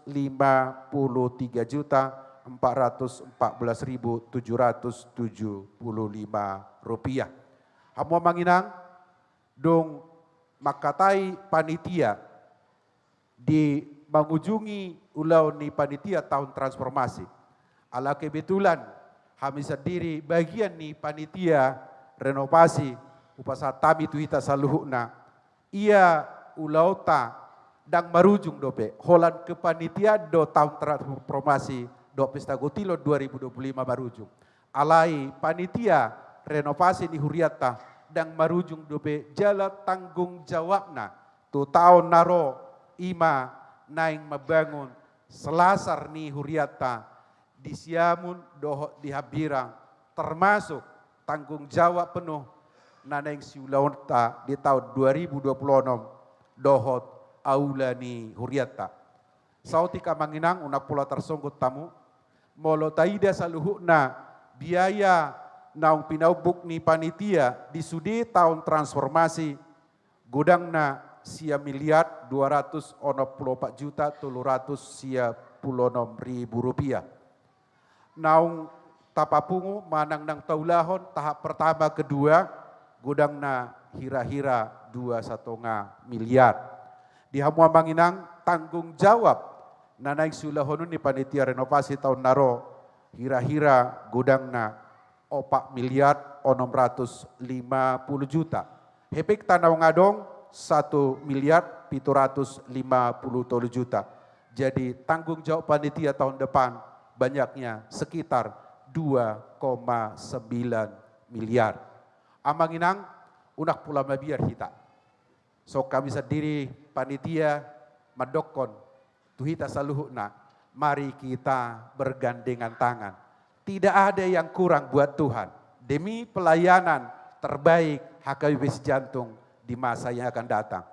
juta 414.775 rupiah. Hamo manginang dong makatai panitia di mengunjungi ulau ni panitia tahun transformasi. Ala kebetulan kami sendiri bagian ni panitia renovasi upasatami tuhita saluhuna. Ia ulauta dang marujung dope holan kepanitia do tahun transformasi do pesta gotilo 2025 marujung. Alai panitia renovasi ni huriata dang marujung dope jala tanggung jawabna tu tahun naro ima naing mabangun selasar ni huriata di siamun dohok di habirang termasuk tanggung jawab penuh naneng siulaunta di tahun 2026 dohot aula ni huriata. Sautika manginang unak pula tersunggut tamu, molo taida saluhukna biaya naung pinaubuk ni panitia di sudi tahun transformasi gudangna sia miliar 244.396.000 rupiah. Naung tapapungu manang nang taulahon tahap pertama kedua gudangna hira-hira 2,5 miliar. Di hamua manginang tanggung jawab nanaik sulahonun ni panitia renovasi tahun naro hira-hira gudangna 4 miliar 650 juta. Hepik tanau ngadong 1 miliar 750 juta. Jadi tanggung jawab panitia tahun depan banyaknya sekitar 2,9 miliar. Amanginang unak pula mabiar hita. So kami sendiri panitia madokon tuhita saluhukna, mari kita bergandengan tangan. Tidak ada yang kurang buat Tuhan. Demi pelayanan terbaik HKBP Jantung di masa yang akan datang.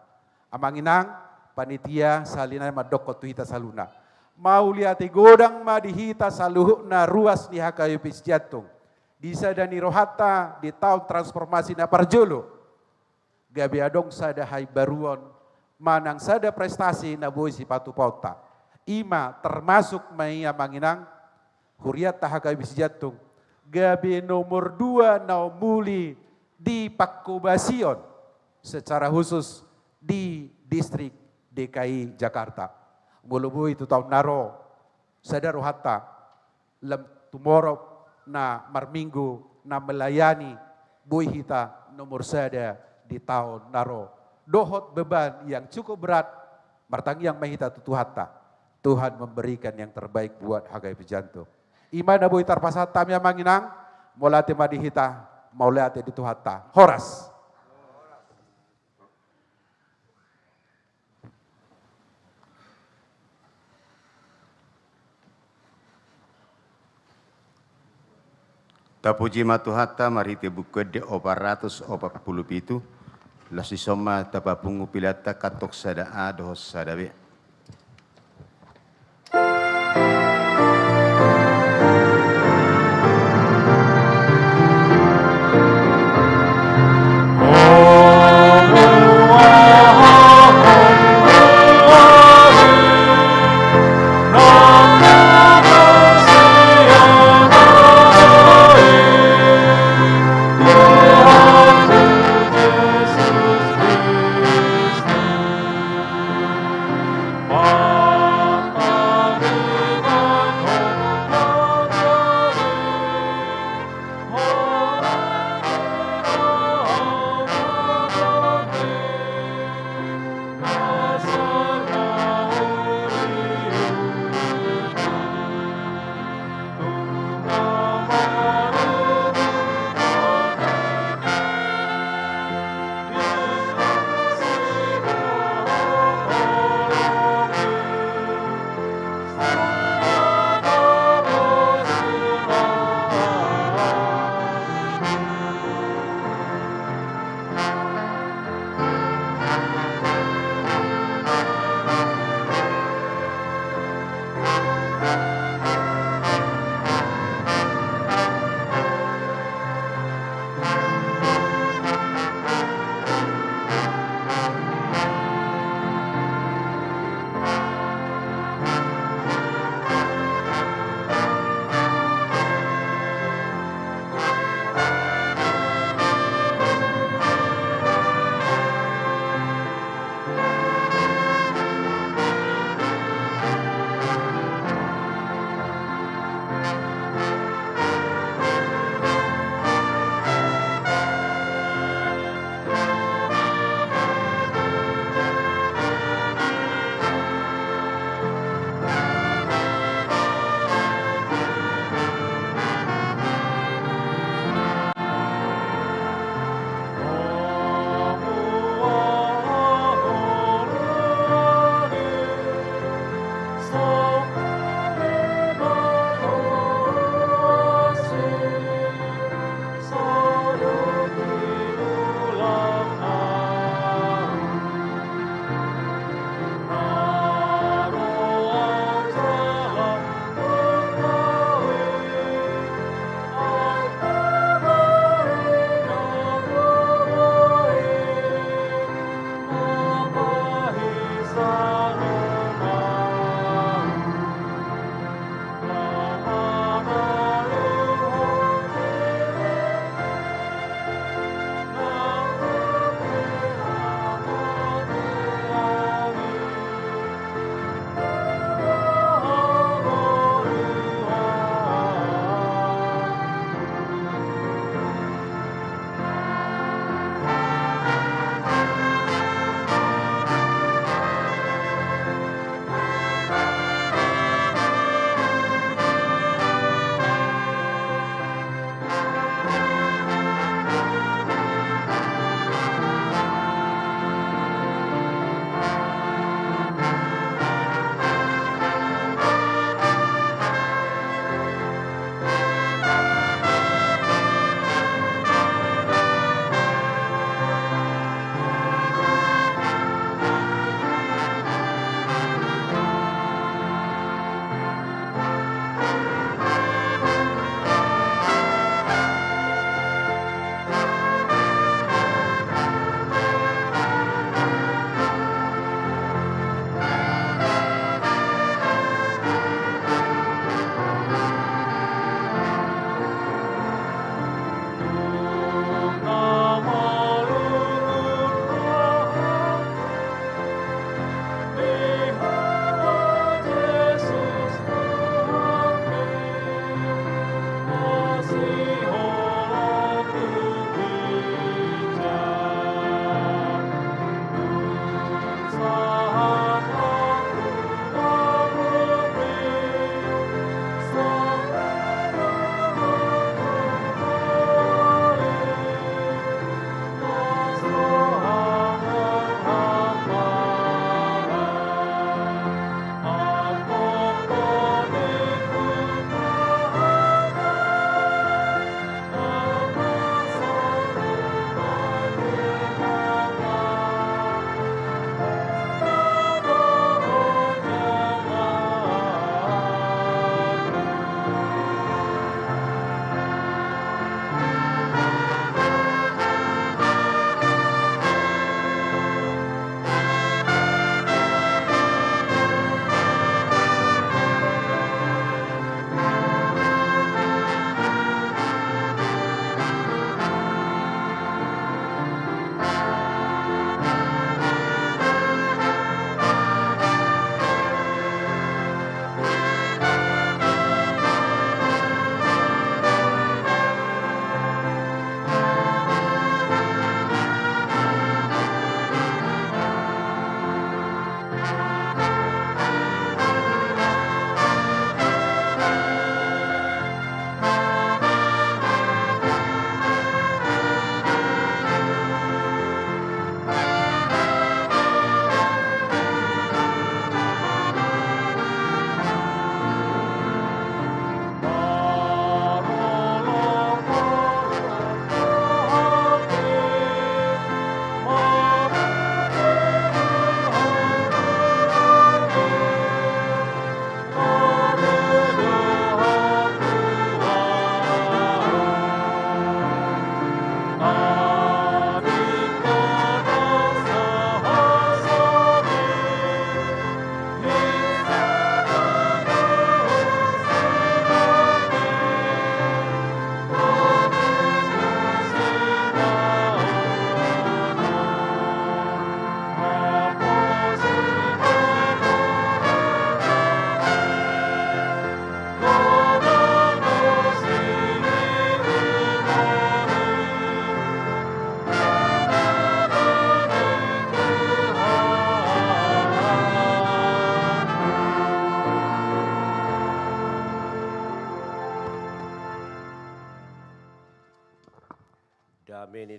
Amanginang panitia salina madokon tuhita saluna. Mau lihat godang madihita saluhukna ruas di HKBP Jantung. Di sadani rohata di tahun transformasi na parjolo. Gabi adong sada hai baruon manang sada prestasi na boy si patu pauta. Ima termasuk maya manginang huriat HKBP Jantung. Gabi nomor 2 na muli di Pakubasion secara khusus di distrik DKI Jakarta. Mulubu itu tahun naro sada rohata lem tumorop na marminggu na melayani boy hita nomor sada di tahun naro. Dohot beban yang cukup berat, martangiang mahita tutuhata. Tuhan memberikan yang terbaik buat HKBP Jantung. Imana boy tarpasat tamya manginang, molate madihita, maulate dituhata. Horas. Tapuji matuhata marite bukede 447 lasi soma tapapungu pilata katok sada adohos sadabe.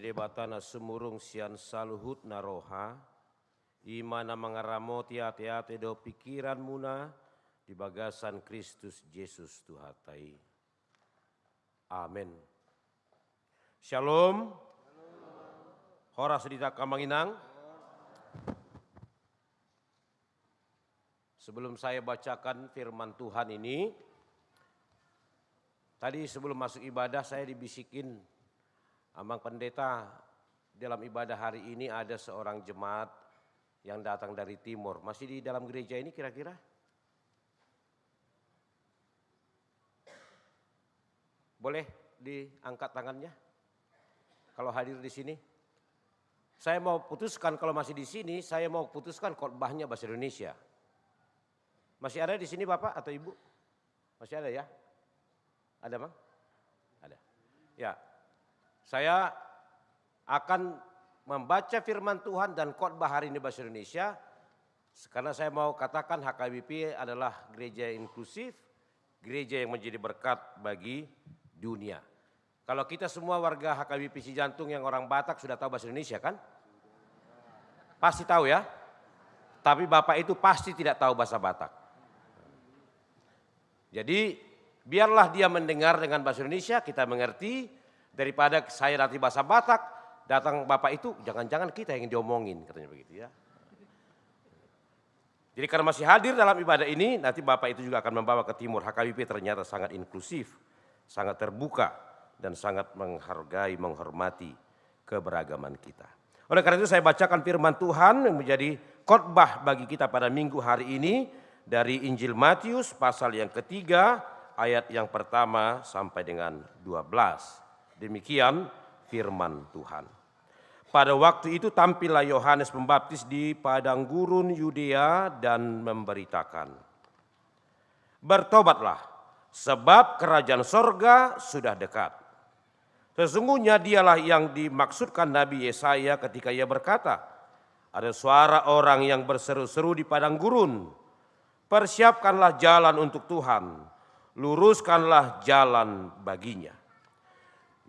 debatana sumurung sian saluhut naroha, imana mangaramoti ate-ate do pikiran muna di bagasan Kristus Yesus Tuhatai. Amin. Shalom. Hora sedita kamanginang. Sebelum saya bacakan firman Tuhan ini, tadi sebelum masuk ibadah saya dibisikin Amang Pendeta, dalam ibadah hari ini ada seorang jemaat yang datang dari timur. Masih di dalam gereja ini kira-kira? Boleh diangkat tangannya kalau hadir di sini? Saya mau putuskan kalau masih di sini, saya mau putuskan khotbahnya bahasa Indonesia. Masih ada di sini Bapak atau Ibu? Masih ada ya? Ada Bang? Ada. Ya. Saya akan membaca firman Tuhan dan khotbah hari ini bahasa Indonesia. Karena saya mau katakan HKBP adalah gereja inklusif, gereja yang menjadi berkat bagi dunia. Kalau kita semua warga HKBP Cijantung yang orang Batak sudah tahu bahasa Indonesia kan? Pasti tahu ya? Tapi Bapak itu pasti tidak tahu bahasa Batak. Jadi biarlah dia mendengar dengan bahasa Indonesia, kita mengerti, daripada saya nanti bahasa Batak, datang Bapak itu jangan-jangan kita yang diomongin, katanya begitu ya. Jadi karena masih hadir dalam ibadah ini, nanti Bapak itu juga akan membawa ke timur. HKBP ternyata sangat inklusif, sangat terbuka, dan sangat menghargai, menghormati keberagaman kita. Oleh karena itu saya bacakan firman Tuhan yang menjadi khotbah bagi kita pada minggu hari ini, dari Injil Matius pasal yang ketiga ayat yang pertama sampai dengan 12. Demikian firman Tuhan. Pada waktu itu tampillah Yohanes Pembaptis di padang gurun Yudea dan memberitakan, bertobatlah sebab kerajaan sorga sudah dekat. Sesungguhnya dialah yang dimaksudkan Nabi Yesaya ketika ia berkata, ada suara orang yang berseru-seru di padang gurun, persiapkanlah jalan untuk Tuhan, luruskanlah jalan baginya.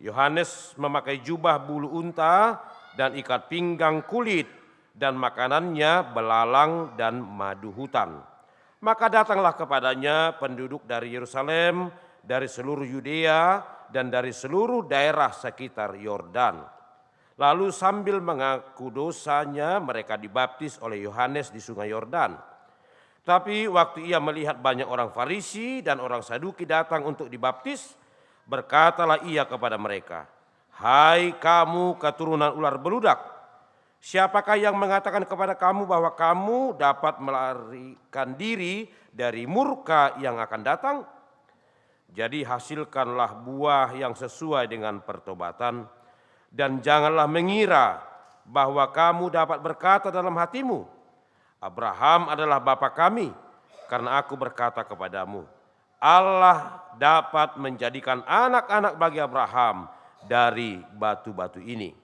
Yohanes memakai jubah bulu unta dan ikat pinggang kulit, dan makanannya belalang dan madu hutan. Maka datanglah kepadanya penduduk dari Yerusalem, dari seluruh Yudea, dan dari seluruh daerah sekitar Yordan. Lalu sambil mengaku dosanya, mereka dibaptis oleh Yohanes di sungai Yordan. Tapi waktu ia melihat banyak orang Farisi dan orang Saduki datang untuk dibaptis, berkatalah ia kepada mereka, hai kamu keturunan ular beludak, siapakah yang mengatakan kepada kamu bahwa kamu dapat melarikan diri dari murka yang akan datang? Jadi hasilkanlah buah yang sesuai dengan pertobatan, dan janganlah mengira bahwa kamu dapat berkata dalam hatimu, Abraham adalah bapa kami, karena aku berkata kepadamu, Allah dapat menjadikan anak-anak bagi Abraham dari batu-batu ini.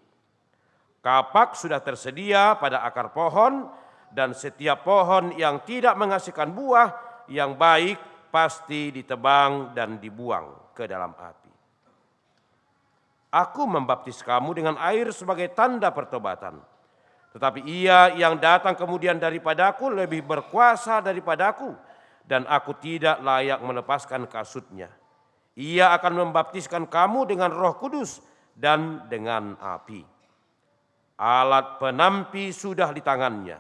Kapak sudah tersedia pada akar pohon, dan setiap pohon yang tidak menghasilkan buah yang baik pasti ditebang dan dibuang ke dalam api. Aku membaptis kamu dengan air sebagai tanda pertobatan. Tetapi ia yang datang kemudian daripadaku lebih berkuasa daripadaku, dan aku tidak layak melepaskan kasutnya. Ia akan membaptiskan kamu dengan Roh Kudus dan dengan api. Alat penampi sudah di tangannya.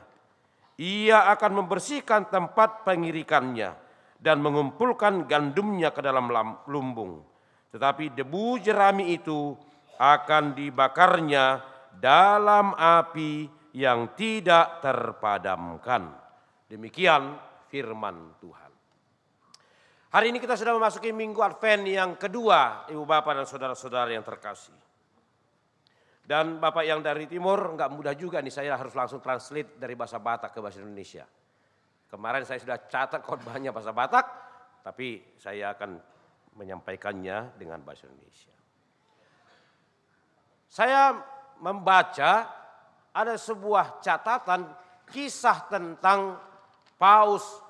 Ia akan membersihkan tempat pengirikannya dan mengumpulkan gandumnya ke dalam lumbung. Tetapi debu jerami itu akan dibakarnya dalam api yang tidak terpadamkan. Demikian firman Tuhan. Hari ini kita sudah memasuki minggu Advent yang kedua, Ibu Bapak dan saudara-saudara yang terkasih. Dan Bapak yang dari timur enggak mudah juga nih, saya harus langsung translate dari bahasa Batak ke bahasa Indonesia. Kemarin saya sudah catat khotbahnya bahasa Batak, tapi saya akan menyampaikannya dengan bahasa Indonesia. Saya membaca ada sebuah catatan kisah tentang Paus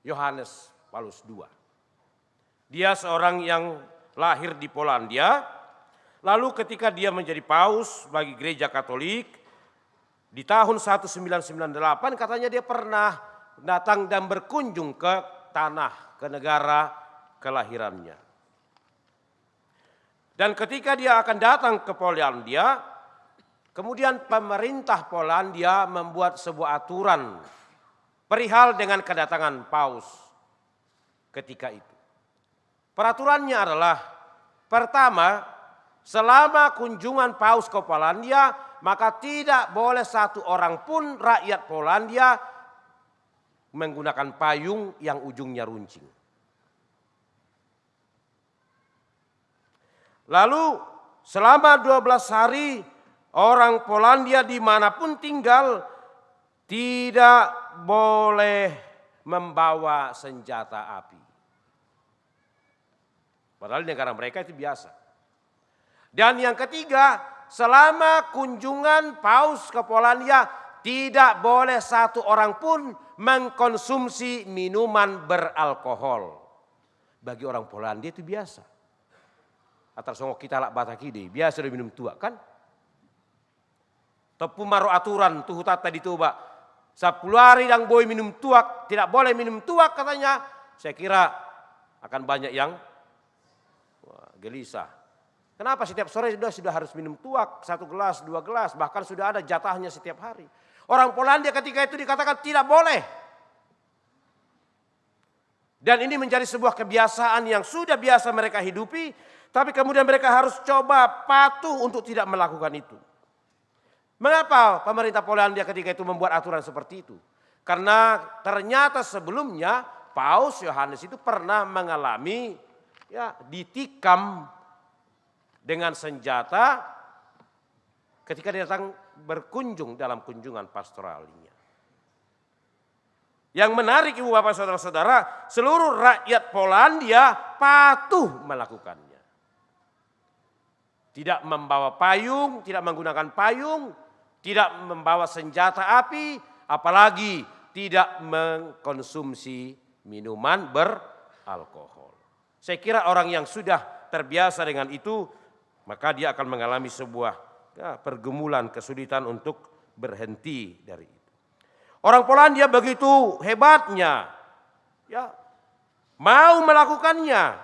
Yohanes Paulus II. Dia seorang yang lahir di Polandia, Lalu ketika dia menjadi paus bagi gereja Katolik, di tahun 1998 katanya dia pernah datang dan berkunjung ke tanah, ke negara kelahirannya. Dan ketika dia akan datang ke Polandia, kemudian pemerintah Polandia membuat sebuah aturan perihal dengan kedatangan paus ketika itu. Peraturannya adalah, pertama, selama kunjungan paus ke Polandia, maka tidak boleh satu orang pun rakyat Polandia menggunakan payung yang ujungnya runcing. Lalu selama 12 hari orang Polandia dimanapun tinggal tidak boleh membawa senjata api. Padahal di negara mereka itu biasa. Dan yang ketiga, selama kunjungan paus ke Polandia tidak boleh satu orang pun mengkonsumsi minuman beralkohol. Bagi orang Polandia itu biasa. Atar songok kita lak batakide, biasa udah minum tua kan? Tepu maro aturan tuh tata ditoba. 10 hari yang boy minum tuak, tidak boleh minum tuak katanya. Saya kira akan banyak yang gelisah. Kenapa setiap sore sudah harus minum tuak, 1 gelas, 2 gelas, bahkan sudah ada jatahnya setiap hari. Orang Polandia ketika itu dikatakan tidak boleh. Dan ini menjadi sebuah kebiasaan yang sudah biasa mereka hidupi, tapi kemudian mereka harus coba patuh untuk tidak melakukan itu. Mengapa pemerintah Polandia ketika itu membuat aturan seperti itu? Karena ternyata sebelumnya Paus Yohanes itu pernah mengalami ditikam dengan senjata ketika dia datang berkunjung dalam kunjungan pastoralnya. Yang menarik ibu bapak saudara-saudara, seluruh rakyat Polandia patuh melakukannya. Tidak membawa payung, tidak menggunakan payung, tidak membawa senjata api, apalagi tidak mengkonsumsi minuman beralkohol. Saya kira orang yang sudah terbiasa dengan itu, maka dia akan mengalami sebuah pergumulan, kesulitan untuk berhenti dari itu. Orang Polandia begitu hebatnya, mau melakukannya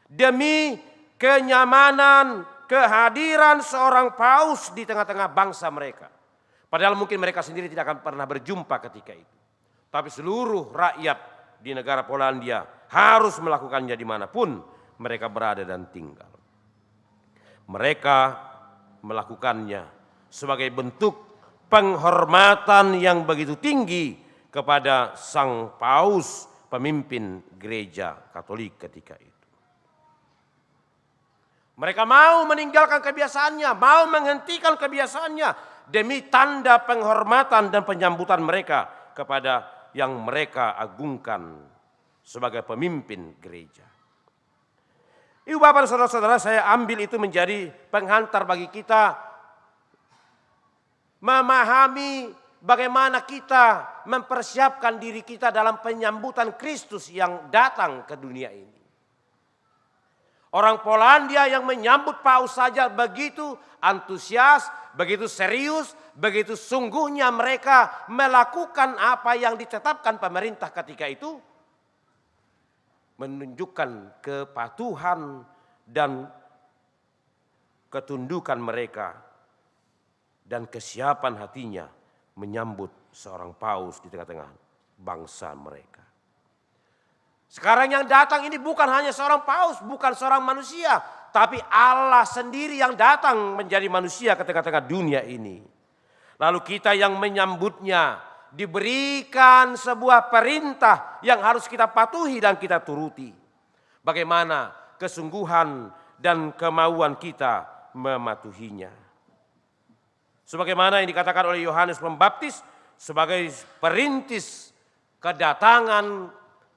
demi kenyamanan, kehadiran seorang paus di tengah-tengah bangsa mereka. Padahal mungkin mereka sendiri tidak akan pernah berjumpa ketika itu. Tapi seluruh rakyat di negara Polandia harus melakukannya dimanapun mereka berada dan tinggal. Mereka melakukannya sebagai bentuk penghormatan yang begitu tinggi kepada sang paus, pemimpin gereja Katolik ketika itu. Mereka mau meninggalkan kebiasaannya, mau menghentikan kebiasaannya demi tanda penghormatan dan penyambutan mereka kepada yang mereka agungkan sebagai pemimpin gereja. Ibu bapak dan saudara-saudara, saya ambil itu menjadi penghantar bagi kita memahami bagaimana kita mempersiapkan diri kita dalam penyambutan Kristus yang datang ke dunia ini. Orang Polandia yang menyambut paus saja begitu antusias, begitu serius, begitu sungguhnya mereka melakukan apa yang ditetapkan pemerintah ketika itu. Menunjukkan kepatuhan dan ketundukan mereka dan kesiapan hatinya menyambut seorang paus di tengah-tengah bangsa mereka. Sekarang yang datang ini bukan hanya seorang paus, bukan seorang manusia, tapi Allah sendiri yang datang menjadi manusia ke tengah-tengah dunia ini. Lalu kita yang menyambutnya diberikan sebuah perintah yang harus kita patuhi dan kita turuti. Bagaimana kesungguhan dan kemauan kita mematuhinya. Sebagaimana yang dikatakan oleh Yohanes Pembaptis sebagai perintis kedatangan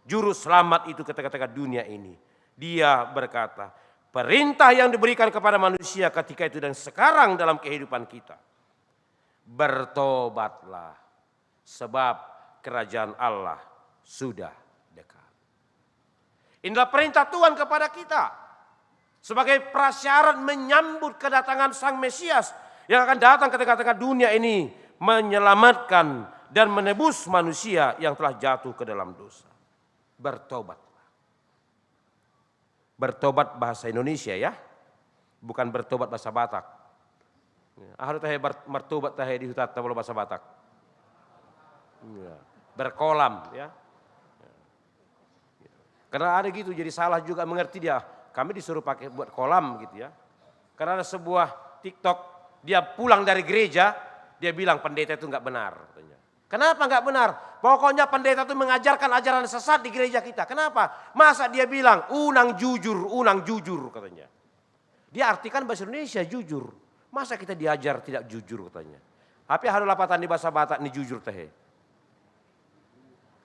juru selamat itu ke tengah-tengah dunia ini. Dia berkata, perintah yang diberikan kepada manusia ketika itu dan sekarang dalam kehidupan kita. Bertobatlah, sebab kerajaan Allah sudah dekat. Inilah perintah Tuhan kepada kita. sebagai prasyarat menyambut kedatangan Sang Mesias yang akan datang ke tengah-tengah dunia ini menyelamatkan dan menebus manusia yang telah jatuh ke dalam dosa. Bertobat. Bertobat bahasa Indonesia ya, bukan bertobat bahasa Batak. Harus tahe bertobat tahe di hutan tabolo bahasa Batak. Berkolam ya. Karena ada gitu jadi salah juga mengerti dia. Kami disuruh pakai buat kolam gitu ya. Karena ada sebuah TikTok dia pulang dari gereja dia bilang pendeta itu nggak benar. Katanya. Kenapa nggak benar? Pokoknya pendeta itu mengajarkan ajaran sesat di gereja kita. Kenapa? Masa dia bilang unang jujur katanya. Dia artikan bahasa Indonesia jujur. Masa kita diajar tidak jujur katanya. Tapi harus lapatan di bahasa Batak ini jujur teh.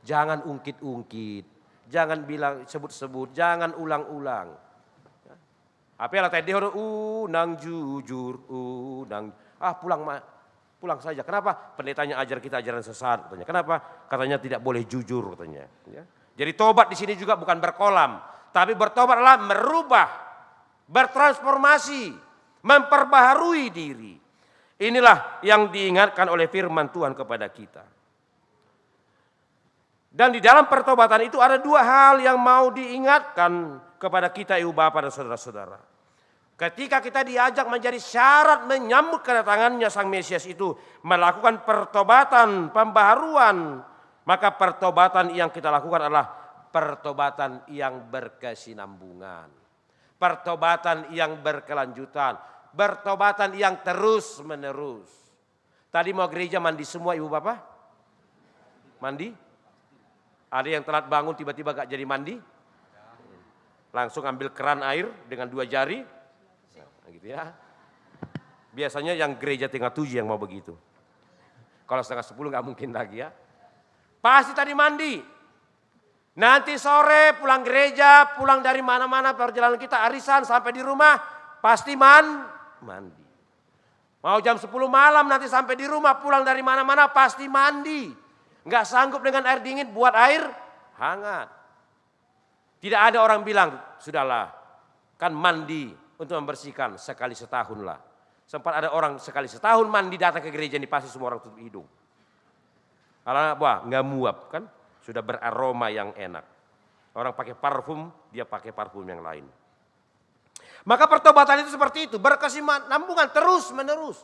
Jangan ungkit-ungkit. Jangan bilang sebut-sebut. Jangan ulang-ulang. Apa yang tadi unang jujur, pulang saja. Kenapa? Pendetanya ajar kita ajaran sesat katanya. Kenapa? Katanya tidak boleh jujur katanya. Ya. Jadi tobat di sini juga bukan berkolam, tapi bertobat adalah merubah, bertransformasi, memperbaharui diri. Inilah yang diingatkan oleh firman Tuhan kepada kita. Dan di dalam pertobatan itu ada dua hal yang mau diingatkan kepada kita ibu bapak dan saudara-saudara. Ketika kita diajak menjadi syarat menyambut kedatangannya Sang Mesias itu melakukan pertobatan, pembaharuan, maka pertobatan yang kita lakukan adalah pertobatan yang berkesinambungan, pertobatan yang berkelanjutan, pertobatan yang terus menerus. Tadi mau gereja mandi semua ibu bapak? Mandi? Ada yang telat bangun tiba-tiba gak jadi mandi? Langsung ambil keran air dengan 2 jari. Gitu ya. Biasanya yang gereja tengah 7 yang mau begitu. Kalau setengah 10 gak mungkin lagi ya. Pasti tadi mandi. Nanti sore pulang gereja, pulang dari mana-mana perjalanan kita arisan sampai di rumah. Pasti mandi. Mau jam 10 malam nanti sampai di rumah pulang dari mana-mana pasti mandi. Gak sanggup dengan air dingin buat air hangat. Tidak ada orang bilang, sudahlah kan mandi untuk membersihkan sekali setahun lah. Sempat ada orang sekali setahun mandi datang ke gereja ini pasti semua orang tutup hidung. Karena wah nggak muap kan, sudah beraroma yang enak. Orang pakai parfum, dia pakai parfum yang lain. Maka pertobatan itu seperti itu, berkesinambungan terus menerus.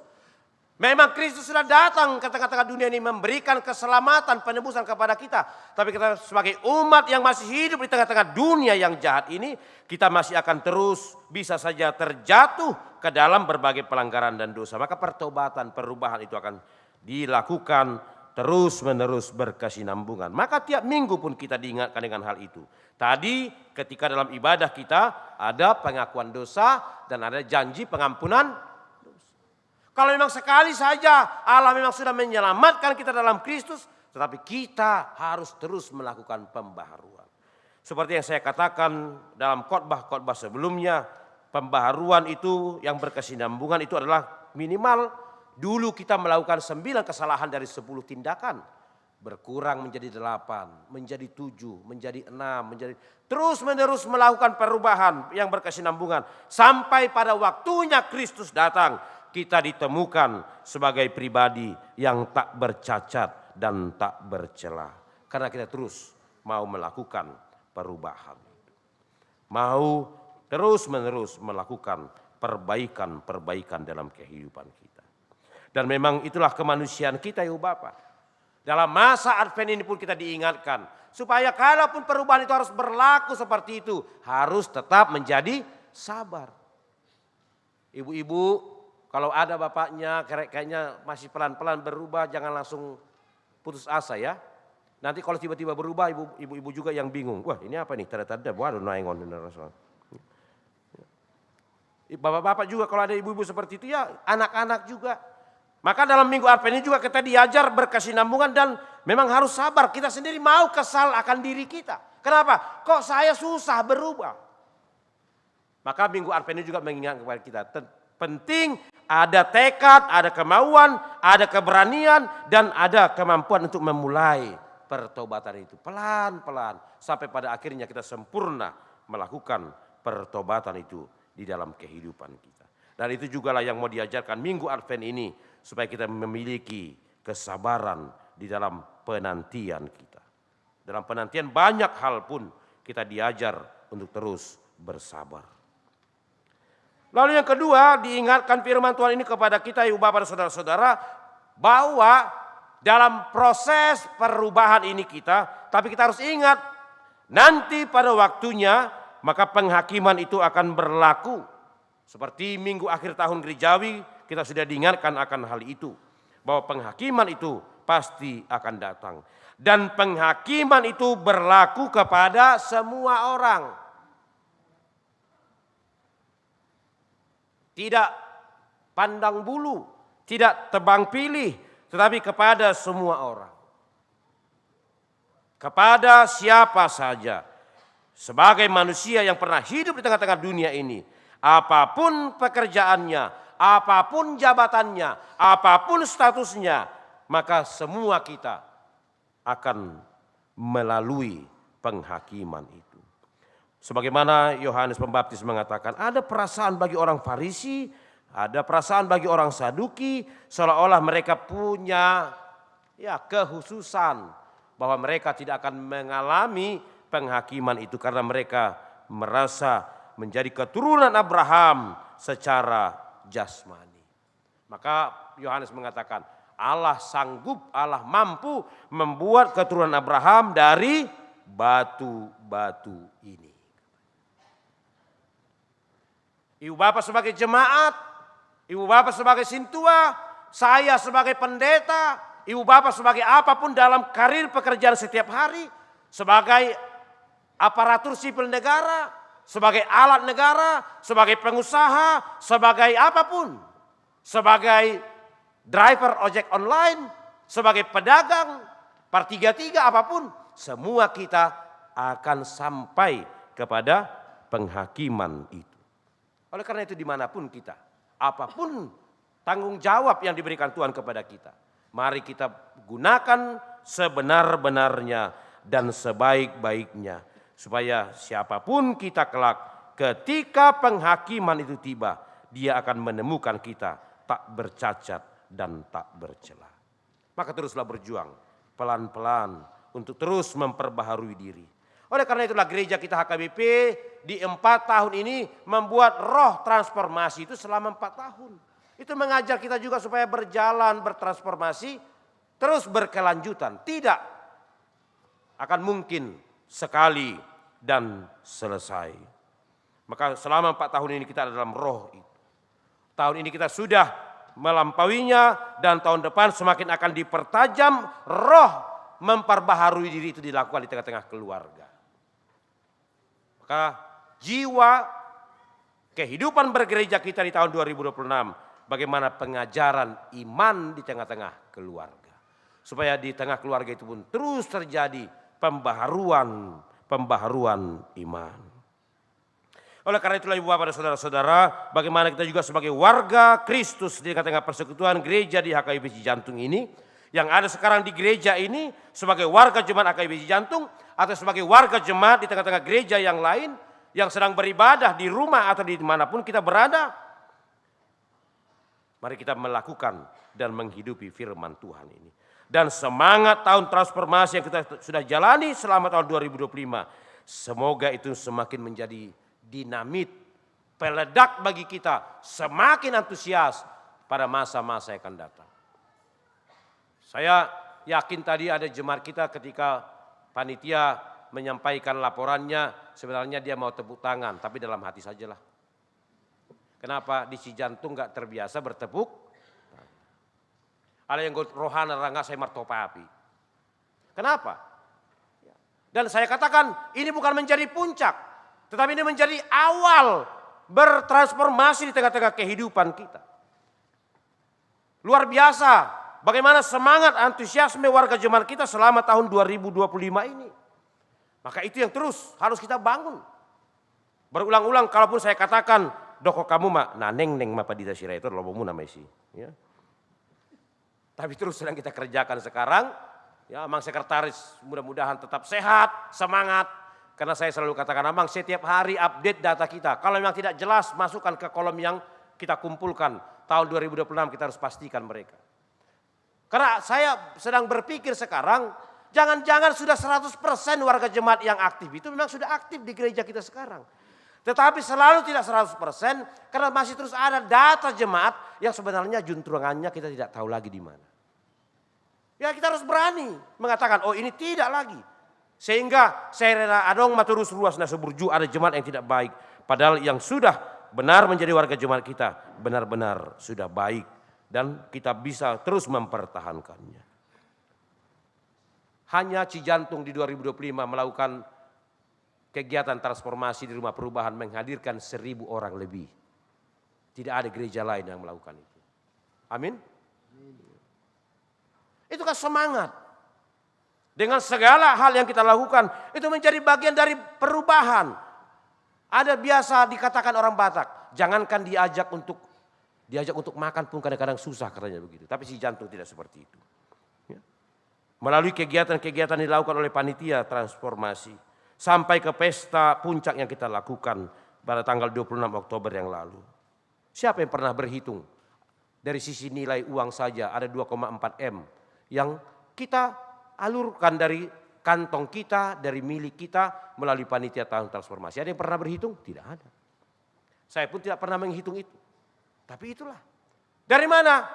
Memang Kristus sudah datang ke tengah-tengah dunia ini memberikan keselamatan, penebusan kepada kita. Tapi kita sebagai umat yang masih hidup di tengah-tengah dunia yang jahat ini, kita masih akan terus bisa saja terjatuh ke dalam berbagai pelanggaran dan dosa. Maka pertobatan, perubahan itu akan dilakukan terus menerus berkesinambungan. Maka tiap minggu pun kita diingatkan dengan hal itu. Tadi ketika dalam ibadah kita ada pengakuan dosa dan ada janji pengampunan. Kalau memang sekali saja Allah memang sudah menyelamatkan kita dalam Kristus, tetapi kita harus terus melakukan pembaharuan. Seperti yang saya katakan dalam khotbah-khotbah sebelumnya, pembaharuan itu yang berkesinambungan itu adalah minimal dulu kita melakukan 9 kesalahan dari 10 tindakan. Berkurang menjadi 8, menjadi 7, menjadi 6, menjadi terus menerus melakukan perubahan yang berkesinambungan. Sampai pada waktunya Kristus datang, kita ditemukan sebagai pribadi yang tak bercacat dan tak bercela. Karena kita terus mau melakukan perubahan. Mau terus menerus melakukan perbaikan-perbaikan dalam kehidupan kita. Dan memang itulah kemanusiaan kita ya Bapak. Dalam masa Advent ini pun kita diingatkan. Supaya kalaupun perubahan itu harus berlaku seperti itu. Harus tetap menjadi sabar. Ibu-ibu, kalau ada bapaknya kayaknya masih pelan-pelan berubah, jangan langsung putus asa ya. Nanti kalau tiba-tiba berubah, ibu-ibu juga yang bingung. Wah ini apa nih? Tanda-tanda, waduh naengon. Bapak-bapak juga kalau ada ibu-ibu seperti itu ya anak-anak juga. Maka dalam minggu Advent ini juga kita diajar berkesinambungan dan memang harus sabar. Kita sendiri mau kesal akan diri kita. Kenapa? Kok saya susah berubah? Maka minggu Advent ini juga mengingatkan kepada kita. Penting ada tekad, ada kemauan, ada keberanian, dan ada kemampuan untuk memulai pertobatan itu. Pelan-pelan sampai pada akhirnya kita sempurna melakukan pertobatan itu di dalam kehidupan kita. Dan itu jugalah yang mau diajarkan Minggu Advent ini, supaya kita memiliki kesabaran di dalam penantian kita. Dalam penantian banyak hal pun kita diajar untuk terus bersabar. Lalu yang kedua, diingatkan firman Tuhan ini kepada kita, ibu bapak dan saudara-saudara, bahwa dalam proses perubahan ini kita, tapi kita harus ingat, nanti pada waktunya maka penghakiman itu akan berlaku. Seperti minggu akhir tahun gerejawi kita sudah diingatkan akan hal itu. Bahwa penghakiman itu pasti akan datang. Dan penghakiman itu berlaku kepada semua orang. Tidak pandang bulu, tidak tebang pilih, tetapi kepada semua orang. Kepada siapa saja. Sebagai manusia yang pernah hidup di tengah-tengah dunia ini, apapun pekerjaannya, apapun jabatannya, apapun statusnya, maka semua kita akan melalui penghakiman itu. Sebagaimana Yohanes Pembaptis mengatakan, ada perasaan bagi orang Farisi, ada perasaan bagi orang Saduki, seolah-olah mereka punya kehususan bahwa mereka tidak akan mengalami penghakiman itu karena mereka merasa menjadi keturunan Abraham secara jasmani. Maka Yohanes mengatakan, Allah sanggup, Allah mampu membuat keturunan Abraham dari batu-batu ini. Ibu bapak sebagai jemaat, ibu bapak sebagai sintua, saya sebagai pendeta, ibu bapak sebagai apapun dalam karir pekerjaan setiap hari, sebagai aparatur sipil negara, sebagai alat negara, sebagai pengusaha, sebagai apapun, sebagai driver ojek online, sebagai pedagang, par 33 apapun, semua kita akan sampai kepada penghakiman itu. Oleh karena itu dimanapun kita, apapun tanggung jawab yang diberikan Tuhan kepada kita, mari kita gunakan sebenar-benarnya dan sebaik-baiknya. Supaya siapapun kita kelak, ketika penghakiman itu tiba, dia akan menemukan kita tak bercacat dan tak bercela. Maka teruslah berjuang pelan-pelan untuk terus memperbaharui diri. Oleh karena itulah gereja kita HKBP di 4 tahun ini membuat roh transformasi itu selama 4 tahun. Itu mengajar kita juga supaya berjalan, bertransformasi, terus berkelanjutan. Tidak akan mungkin sekali dan selesai. Maka selama 4 tahun ini kita ada dalam roh itu. Tahun ini kita sudah melampauinya dan tahun depan semakin akan dipertajam roh memperbaharui diri itu dilakukan di tengah-tengah keluarga. Maka jiwa kehidupan bergereja kita di tahun 2026 bagaimana pengajaran iman di tengah-tengah keluarga. Supaya di tengah keluarga itu pun terus terjadi pembaharuan iman. Oleh karena itulah ibu bapak dan saudara-saudara, bagaimana kita juga sebagai warga Kristus di tengah-tengah persekutuan gereja di HKBP Cijantung ini, yang ada sekarang di gereja ini sebagai warga jemaat HKBP Cijantung atau sebagai warga jemaat di tengah-tengah gereja yang lain yang sedang beribadah di rumah atau di manapun kita berada, mari kita melakukan dan menghidupi firman Tuhan ini. Dan semangat tahun transformasi yang kita sudah jalani selama tahun 2025, semoga itu semakin menjadi dinamit, peledak bagi kita, semakin antusias pada masa-masa yang akan datang. Saya yakin tadi ada jemaat kita ketika panitia menyampaikan laporannya, sebenarnya dia mau tepuk tangan, tapi dalam hati sajalah. Kenapa di Cijantung gak terbiasa bertepuk? Ada yang rohana rangga saya martopapi. Kenapa? Dan saya katakan ini bukan menjadi puncak, tetapi ini menjadi awal bertransformasi di tengah-tengah kehidupan kita. Luar biasa bagaimana semangat antusiasme warga jemaat kita selama tahun 2025 ini. Maka itu yang terus harus kita bangun. Berulang-ulang kalaupun saya katakan, doko kamu mah naneng neng mapa dita sira itu lobomu nama isi. Ya. Tapi terus sedang kita kerjakan sekarang. Ya, Mang Sekretaris mudah-mudahan tetap sehat, semangat. Karena saya selalu katakan, Amang setiap hari update data kita. Kalau memang tidak jelas, masukkan ke kolom yang kita kumpulkan. Tahun 2026 kita harus pastikan mereka. Karena saya sedang berpikir sekarang, jangan-jangan sudah 100% warga jemaat yang aktif itu memang sudah aktif di gereja kita sekarang. Tetapi selalu tidak 100% karena masih terus ada data jemaat yang sebenarnya juntrungannya kita tidak tahu lagi di mana. Ya kita harus berani mengatakan, oh ini tidak lagi. Sehingga saya rela adong maturus ruas na seburju ada jemaat yang tidak baik. Padahal yang sudah benar menjadi warga jemaat kita benar-benar sudah baik. Dan kita bisa terus mempertahankannya. Hanya Cijantung di 2025 melakukan kegiatan transformasi di rumah perubahan menghadirkan 1.000 orang lebih. Tidak ada gereja lain yang melakukan itu. Amin. Itu kan semangat. Dengan segala hal yang kita lakukan itu menjadi bagian dari perubahan. Ada biasa dikatakan orang Batak, jangankan diajak untuk makan pun kadang-kadang susah katanya begitu. Tapi si Jantung tidak seperti itu. Ya. Melalui kegiatan-kegiatan dilakukan oleh panitia transformasi. Sampai ke pesta puncak yang kita lakukan pada tanggal 26 Oktober yang lalu. Siapa yang pernah berhitung? Dari sisi nilai uang saja ada 2,4 M. Yang kita alurkan dari kantong kita, dari milik kita melalui panitia tahun transformasi. Ada yang pernah berhitung? Tidak ada. Saya pun tidak pernah menghitung itu. Tapi itulah. Dari mana?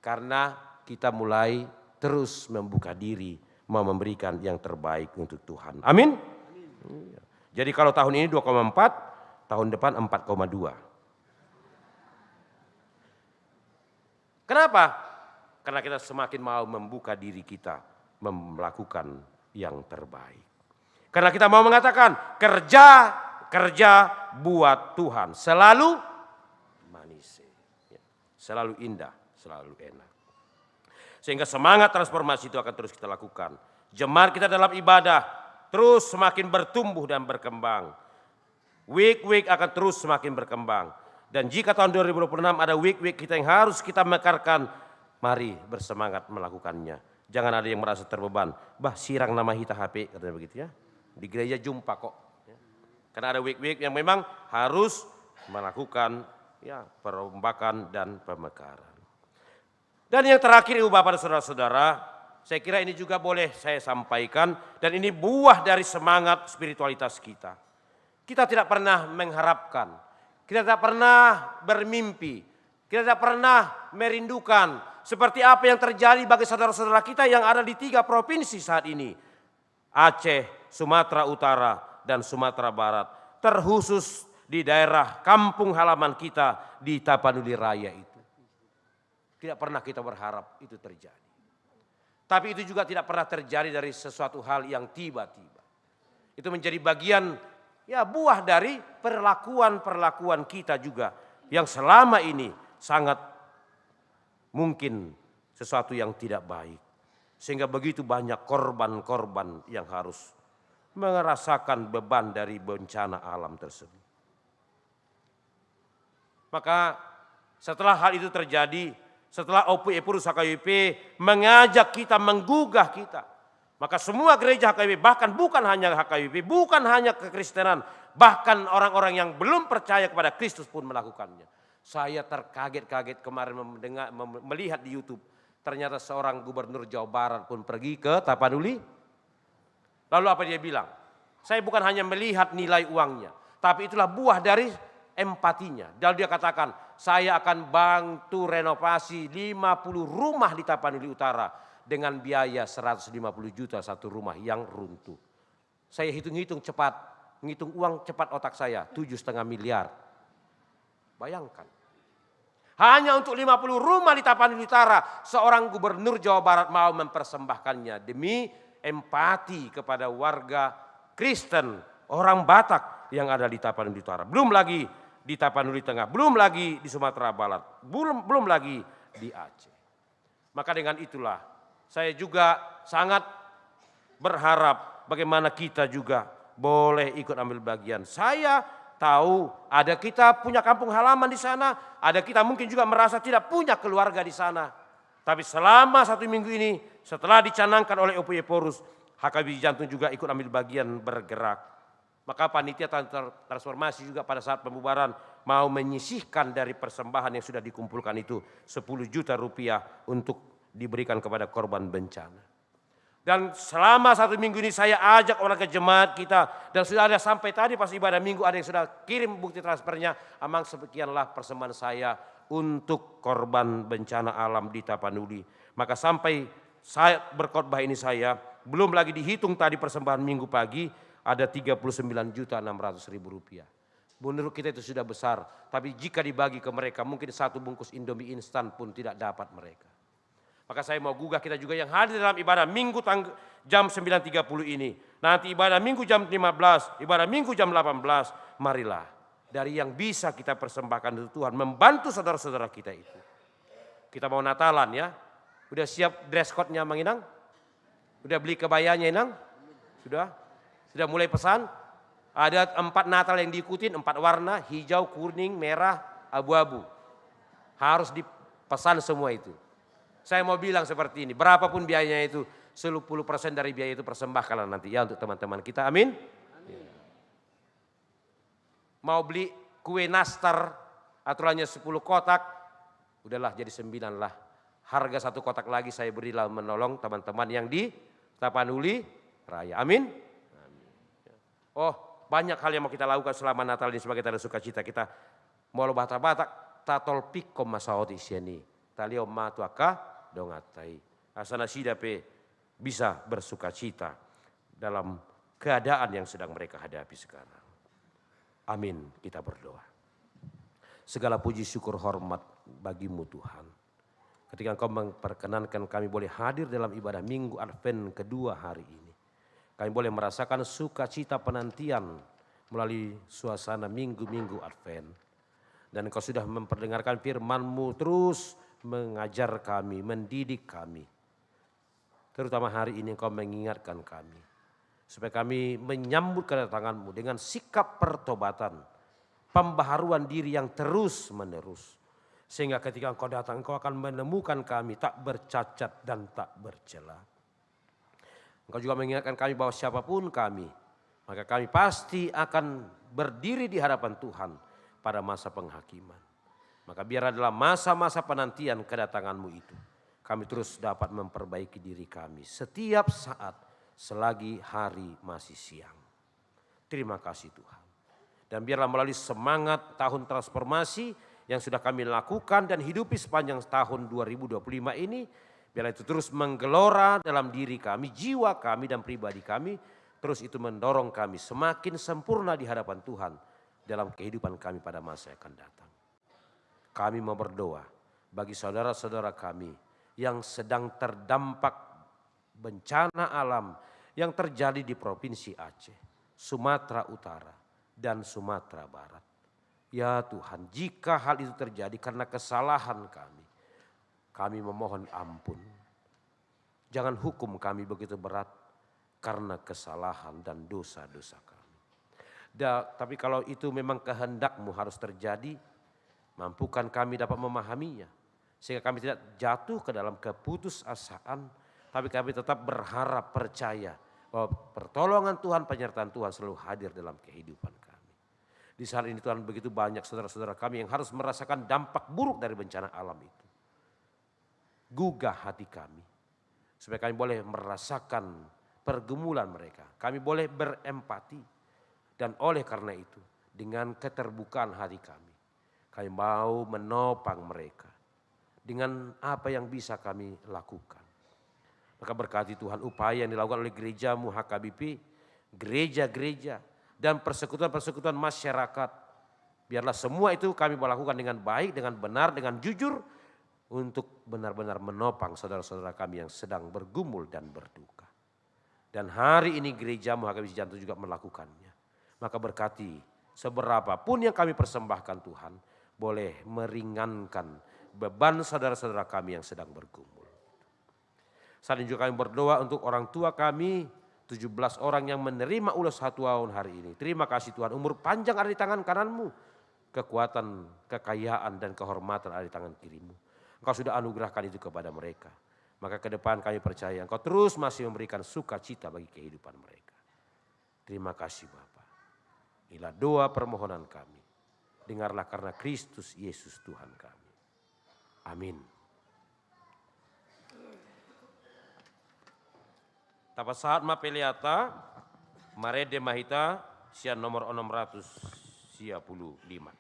Karena kita mulai terus membuka diri, mau memberikan yang terbaik untuk Tuhan. Amin? Jadi kalau tahun ini 2,4, tahun depan 4,2. Kenapa? Karena kita semakin mau membuka diri kita, melakukan yang terbaik. Karena kita mau mengatakan kerja buat Tuhan. Selalu manis, selalu indah, selalu enak. Sehingga semangat transformasi itu akan terus kita lakukan. Jemaat kita dalam ibadah terus semakin bertumbuh dan berkembang. Week-week akan terus semakin berkembang. Dan jika tahun 2026 ada week-week kita yang harus kita mekarkan, mari bersemangat melakukannya. Jangan ada yang merasa terbeban. Bah sirang nama hita HP, katanya begitu ya. Di gereja jumpa kok. Karena ada week-week yang memang harus melakukan ya perombakan dan pemekaran. Dan yang terakhir Ibu Bapak dan Saudara-saudara, saya kira ini juga boleh saya sampaikan dan ini buah dari semangat spiritualitas kita. Kita tidak pernah mengharapkan, kita tidak pernah bermimpi, kita tidak pernah merindukan seperti apa yang terjadi bagi saudara-saudara kita yang ada di 3 provinsi saat ini. Aceh, Sumatera Utara, dan Sumatera Barat. Terkhusus di daerah kampung halaman kita di Tapanuli Raya itu. Tidak pernah kita berharap itu terjadi. Tapi itu juga tidak pernah terjadi dari sesuatu hal yang tiba-tiba. Itu menjadi bagian ya buah dari perlakuan-perlakuan kita juga. Yang selama ini sangat mungkin sesuatu yang tidak baik. Sehingga begitu banyak korban-korban yang harus merasakan beban dari bencana alam tersebut. Maka setelah hal itu terjadi, setelah OPE HKBP mengajak kita, menggugah kita. Maka semua gereja HKBP, bahkan bukan hanya HKBP, bukan hanya kekristenan, bahkan orang-orang yang belum percaya kepada Kristus pun melakukannya. Saya terkaget-kaget kemarin melihat di YouTube. Ternyata seorang gubernur Jawa Barat pun pergi ke Tapanuli. Lalu apa dia bilang? Saya bukan hanya melihat nilai uangnya, tapi itulah buah dari empatinya. Lalu dia katakan, saya akan bantu renovasi 50 rumah di Tapanuli Utara dengan biaya 150 juta satu rumah yang runtuh. Saya hitung-hitung cepat, menghitung uang cepat otak saya, 7,5 miliar. Bayangkan. Hanya untuk 50 rumah di Tapanuli Utara, seorang gubernur Jawa Barat mau mempersembahkannya demi empati kepada warga Kristen, orang Batak yang ada di Tapanuli Utara. Belum lagi di Tapanuli Tengah, belum lagi di Sumatera Barat, belum lagi di Aceh. Maka dengan itulah saya juga sangat berharap bagaimana kita juga boleh ikut ambil bagian. Saya tahu ada kita punya kampung halaman di sana, ada kita mungkin juga merasa tidak punya keluarga di sana. Tapi selama 1 minggu ini setelah dicanangkan oleh OPE Porus, HKBP Jantung juga ikut ambil bagian bergerak. Maka panitia transformasi juga pada saat pembubaran mau menyisihkan dari persembahan yang sudah dikumpulkan itu 10 juta rupiah untuk diberikan kepada korban bencana. Dan selama 1 minggu ini saya ajak orang ke jemaat kita, dan sudah ada sampai tadi pas ibadah minggu ada yang sudah kirim bukti transfernya. Amang sekianlah persembahan saya untuk korban bencana alam di Tapanuli. Maka sampai saya berkhotbah ini saya belum lagi dihitung tadi persembahan minggu pagi ada 39.600.000 rupiah. Menurut kita itu sudah besar, tapi jika dibagi ke mereka mungkin 1 bungkus Indomie instan pun tidak dapat mereka. Maka saya mau gugah kita juga yang hadir dalam ibadah minggu jam 9.30 ini. Nanti ibadah minggu jam 15, ibadah minggu jam 18. Marilah dari yang bisa kita persembahkan untuk Tuhan, membantu saudara-saudara kita itu. Kita mau Natalan ya. Udah siap dress code-nya Mang Inang? Udah beli kebayanya Inang? Sudah? Sudah mulai pesan? Ada 4 Natal yang diikutin, 4 warna, hijau, kuning, merah, abu-abu. Harus dipesan semua itu. Saya mau bilang seperti ini, berapapun biayanya itu, 10% dari biaya itu persembahkan nanti ya untuk teman-teman kita, amin. Mau beli kue nastar, aturannya 10 kotak, udahlah jadi 9 lah. Harga 1 kotak lagi saya berilah menolong teman-teman yang di Tapanuli Raya, amin. Oh, banyak hal yang mau kita lakukan selama Natal ini sebagai tanda sukacita. Kita mau batak-batak tatol piko masaoti siani. Talio matuaka dongatai. Asana sidape bisa bersukacita dalam keadaan yang sedang mereka hadapi sekarang. Amin, kita berdoa. Segala puji syukur hormat bagimu Tuhan. Ketika Engkau memperkenankan kami boleh hadir dalam ibadah Minggu Advent kedua hari ini. Kami boleh merasakan sukacita penantian melalui suasana minggu-minggu Advent. Dan Engkau sudah memperdengarkan firman-Mu terus mengajar kami, mendidik kami. Terutama hari ini Engkau mengingatkan kami. Supaya kami menyambut kedatangan-Mu dengan sikap pertobatan. Pembaharuan diri yang terus menerus. Sehingga ketika Engkau datang Engkau akan menemukan kami tak bercacat dan tak bercela. Engkau juga mengingatkan kami bahwa siapapun kami, maka kami pasti akan berdiri di hadapan Tuhan pada masa penghakiman. Maka biar adalah masa-masa penantian kedatangan-Mu itu. Kami terus dapat memperbaiki diri kami setiap saat selagi hari masih siang. Terima kasih Tuhan. Dan biarlah melalui semangat tahun transformasi yang sudah kami lakukan dan hidupi sepanjang tahun 2025 ini, biarlah itu terus menggelora dalam diri kami, jiwa kami dan pribadi kami. Terus itu mendorong kami semakin sempurna di hadapan Tuhan dalam kehidupan kami pada masa yang akan datang. Kami mau berdoa bagi saudara-saudara kami yang sedang terdampak bencana alam yang terjadi di Provinsi Aceh, Sumatera Utara, dan Sumatera Barat. Ya Tuhan, jika hal itu terjadi karena kesalahan kami memohon ampun. Jangan hukum kami begitu berat karena kesalahan dan dosa-dosa kami. Tapi kalau itu memang kehendak-Mu harus terjadi, mampukan kami dapat memahaminya. Sehingga kami tidak jatuh ke dalam keputusasaan, tapi kami tetap berharap, percaya bahwa pertolongan Tuhan, penyertaan Tuhan selalu hadir dalam kehidupan kami. Di saat ini Tuhan begitu banyak saudara-saudara kami yang harus merasakan dampak buruk dari bencana alam itu. Gugah hati kami, supaya kami boleh merasakan pergumulan mereka. Kami boleh berempati, dan oleh karena itu dengan keterbukaan hati kami mau menopang mereka dengan apa yang bisa kami lakukan. Maka berkati Tuhan upaya yang dilakukan oleh gereja-Mu HKBP, gereja-gereja, dan persekutuan-persekutuan masyarakat. Biarlah semua itu kami melakukan dengan baik, dengan benar, dengan jujur, untuk benar-benar menopang saudara-saudara kami yang sedang bergumul dan berduka. Dan hari ini gereja-Mu HKBP Jantung juga melakukannya. Maka berkati seberapapun yang kami persembahkan Tuhan, boleh meringankan beban saudara-saudara kami yang sedang bergumul. Saat ini juga kami berdoa untuk orang tua kami, 17 orang yang menerima ulos 1 tahun hari ini. Terima kasih Tuhan, umur panjang ada di tangan kanan-Mu. Kekuatan, kekayaan dan kehormatan ada di tangan kiri-Mu. Engkau sudah anugerahkan itu kepada mereka. Maka ke depan kami percaya Engkau terus masih memberikan sukacita bagi kehidupan mereka. Terima kasih Bapa. Inilah doa permohonan kami. Dengarlah karena Kristus Yesus Tuhan kami. Amin. Tapat saat mapeliata, Marede Mahita, sian nomor 655.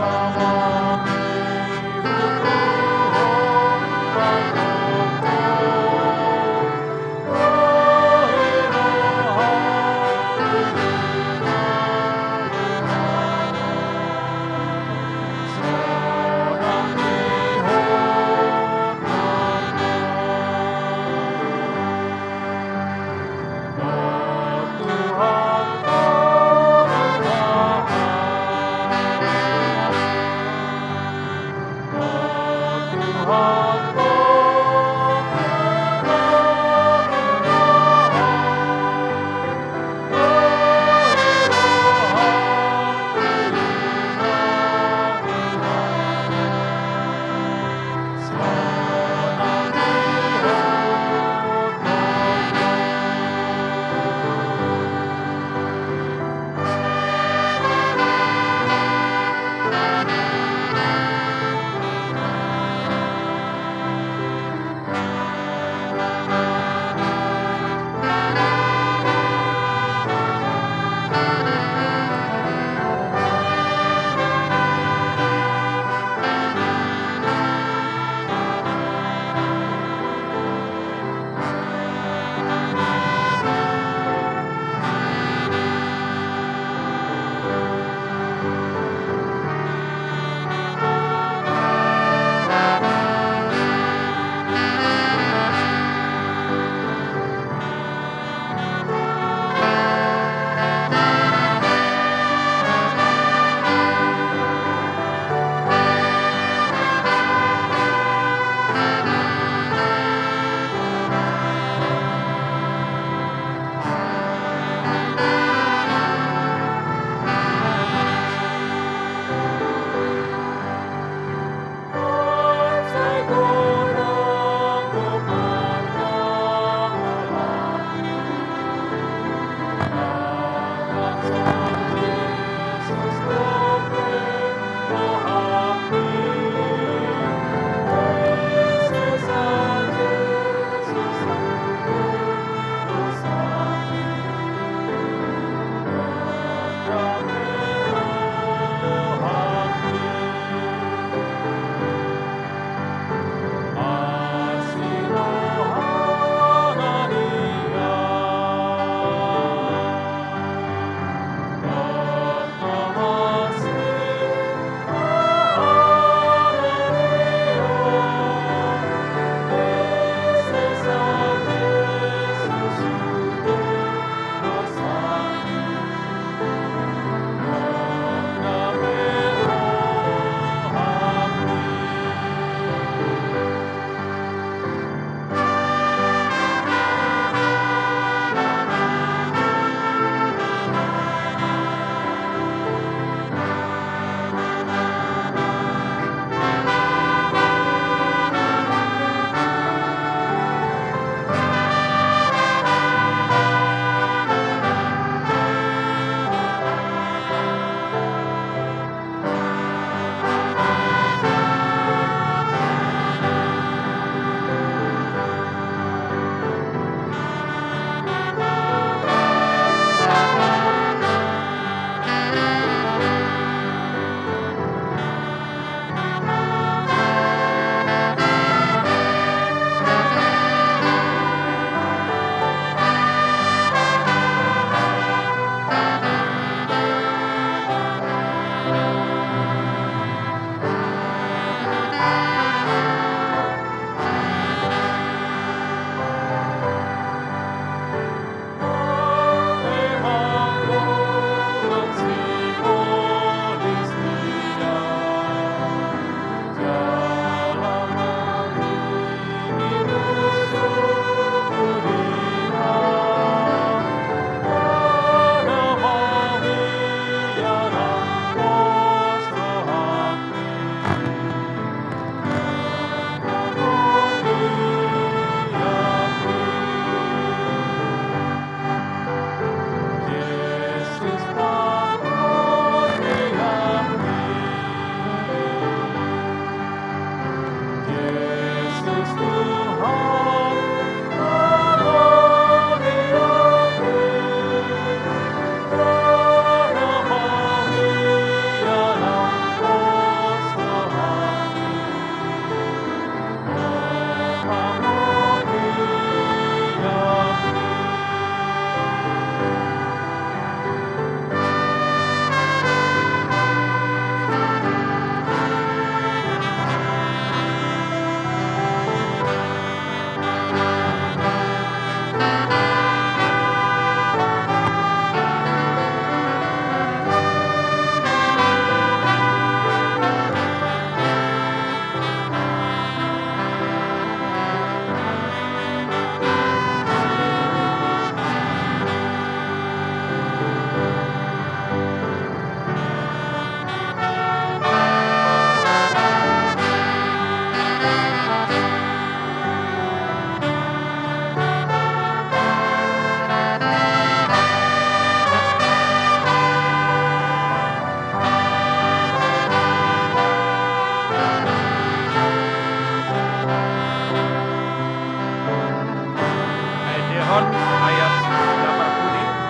Sama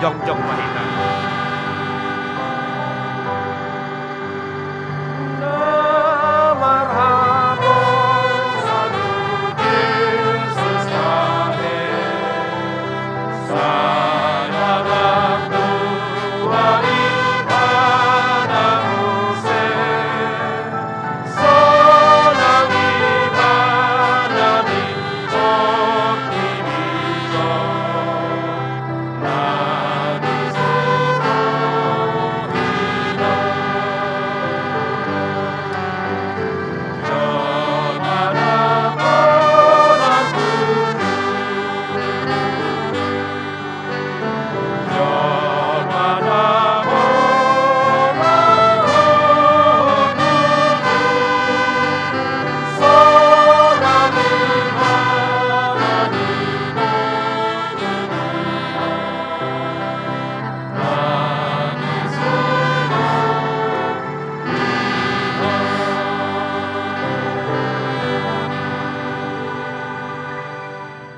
Jongjong mahina.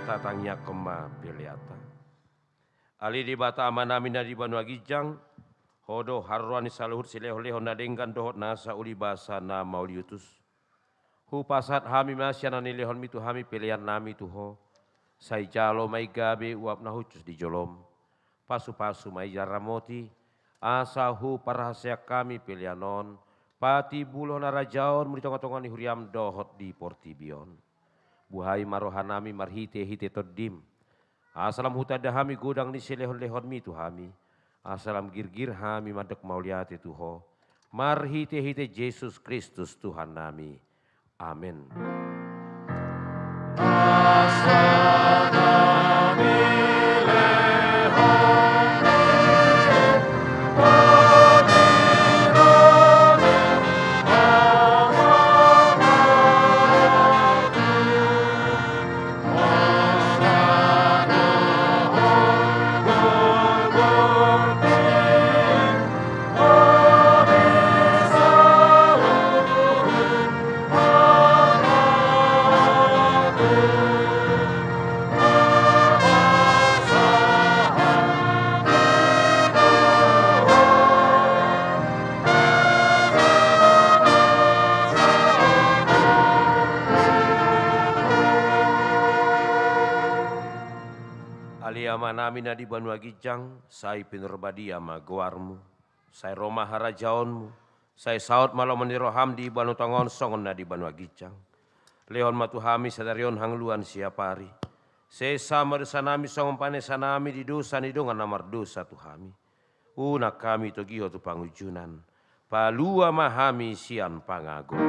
Tatangnya kema peleata. Ali di bata amanamina di Banu Agijang, hodo harwani saluhut sileho-leho nadenggan dohot nasa uli basa na mauliutus. Hu pasat hami masyana nilehon mitu hami pilihan nami tuho. Sai jalo mai gabe uap nahucus di jolom. Pasu-pasu mai jaramoti, asa hu parahasya kami pilihanon. Pati buloh narajaon muli tonga-tonga ni huriam dohot di portibion. Buhai marohanami marhite-hite todim. Asalam hutada hami godang ni selehon-lehon mi tu hami. Asalam girgir hami madek mauliate tuho. Marhite-hite Yesus Kristus Tuhan nami. Amin. Namin di Banu Agijang, sai pinurbadi ama goarmu, sai Roma harajaonmu, sai saut malam meniroham di Banu Tongon songon na di Banu Agijang. Lehon matu hami sadarion hangluan siapari. Sesama desanami songon pane sanami di dosa ni dongan namar dosa tu hami. Una kami togiho tu pangujunan, palua mahami sian pangago.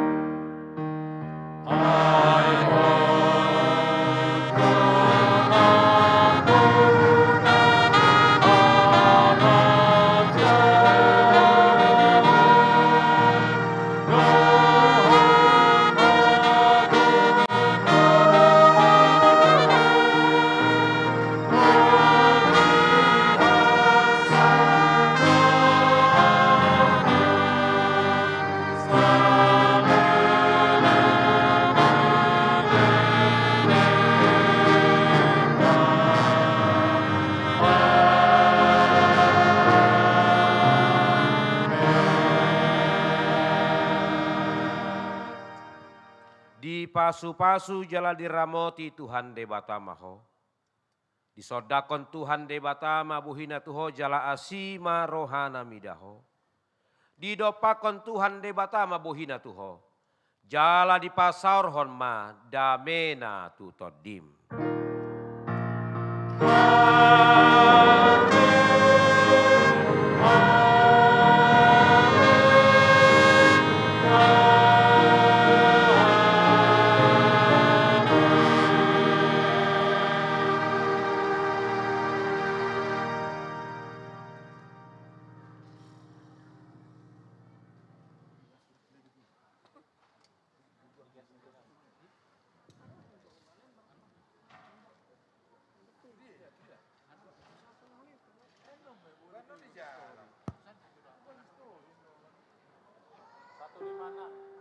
Pasu-pasu jala diramoti Tuhan debatamaho. Disodakon Tuhan debatama buhina tuho jala asima rohana midaho. Didopakon Tuhan debatama buhina tuho. Jala di pasar honma damena tutodim. Satu di mana?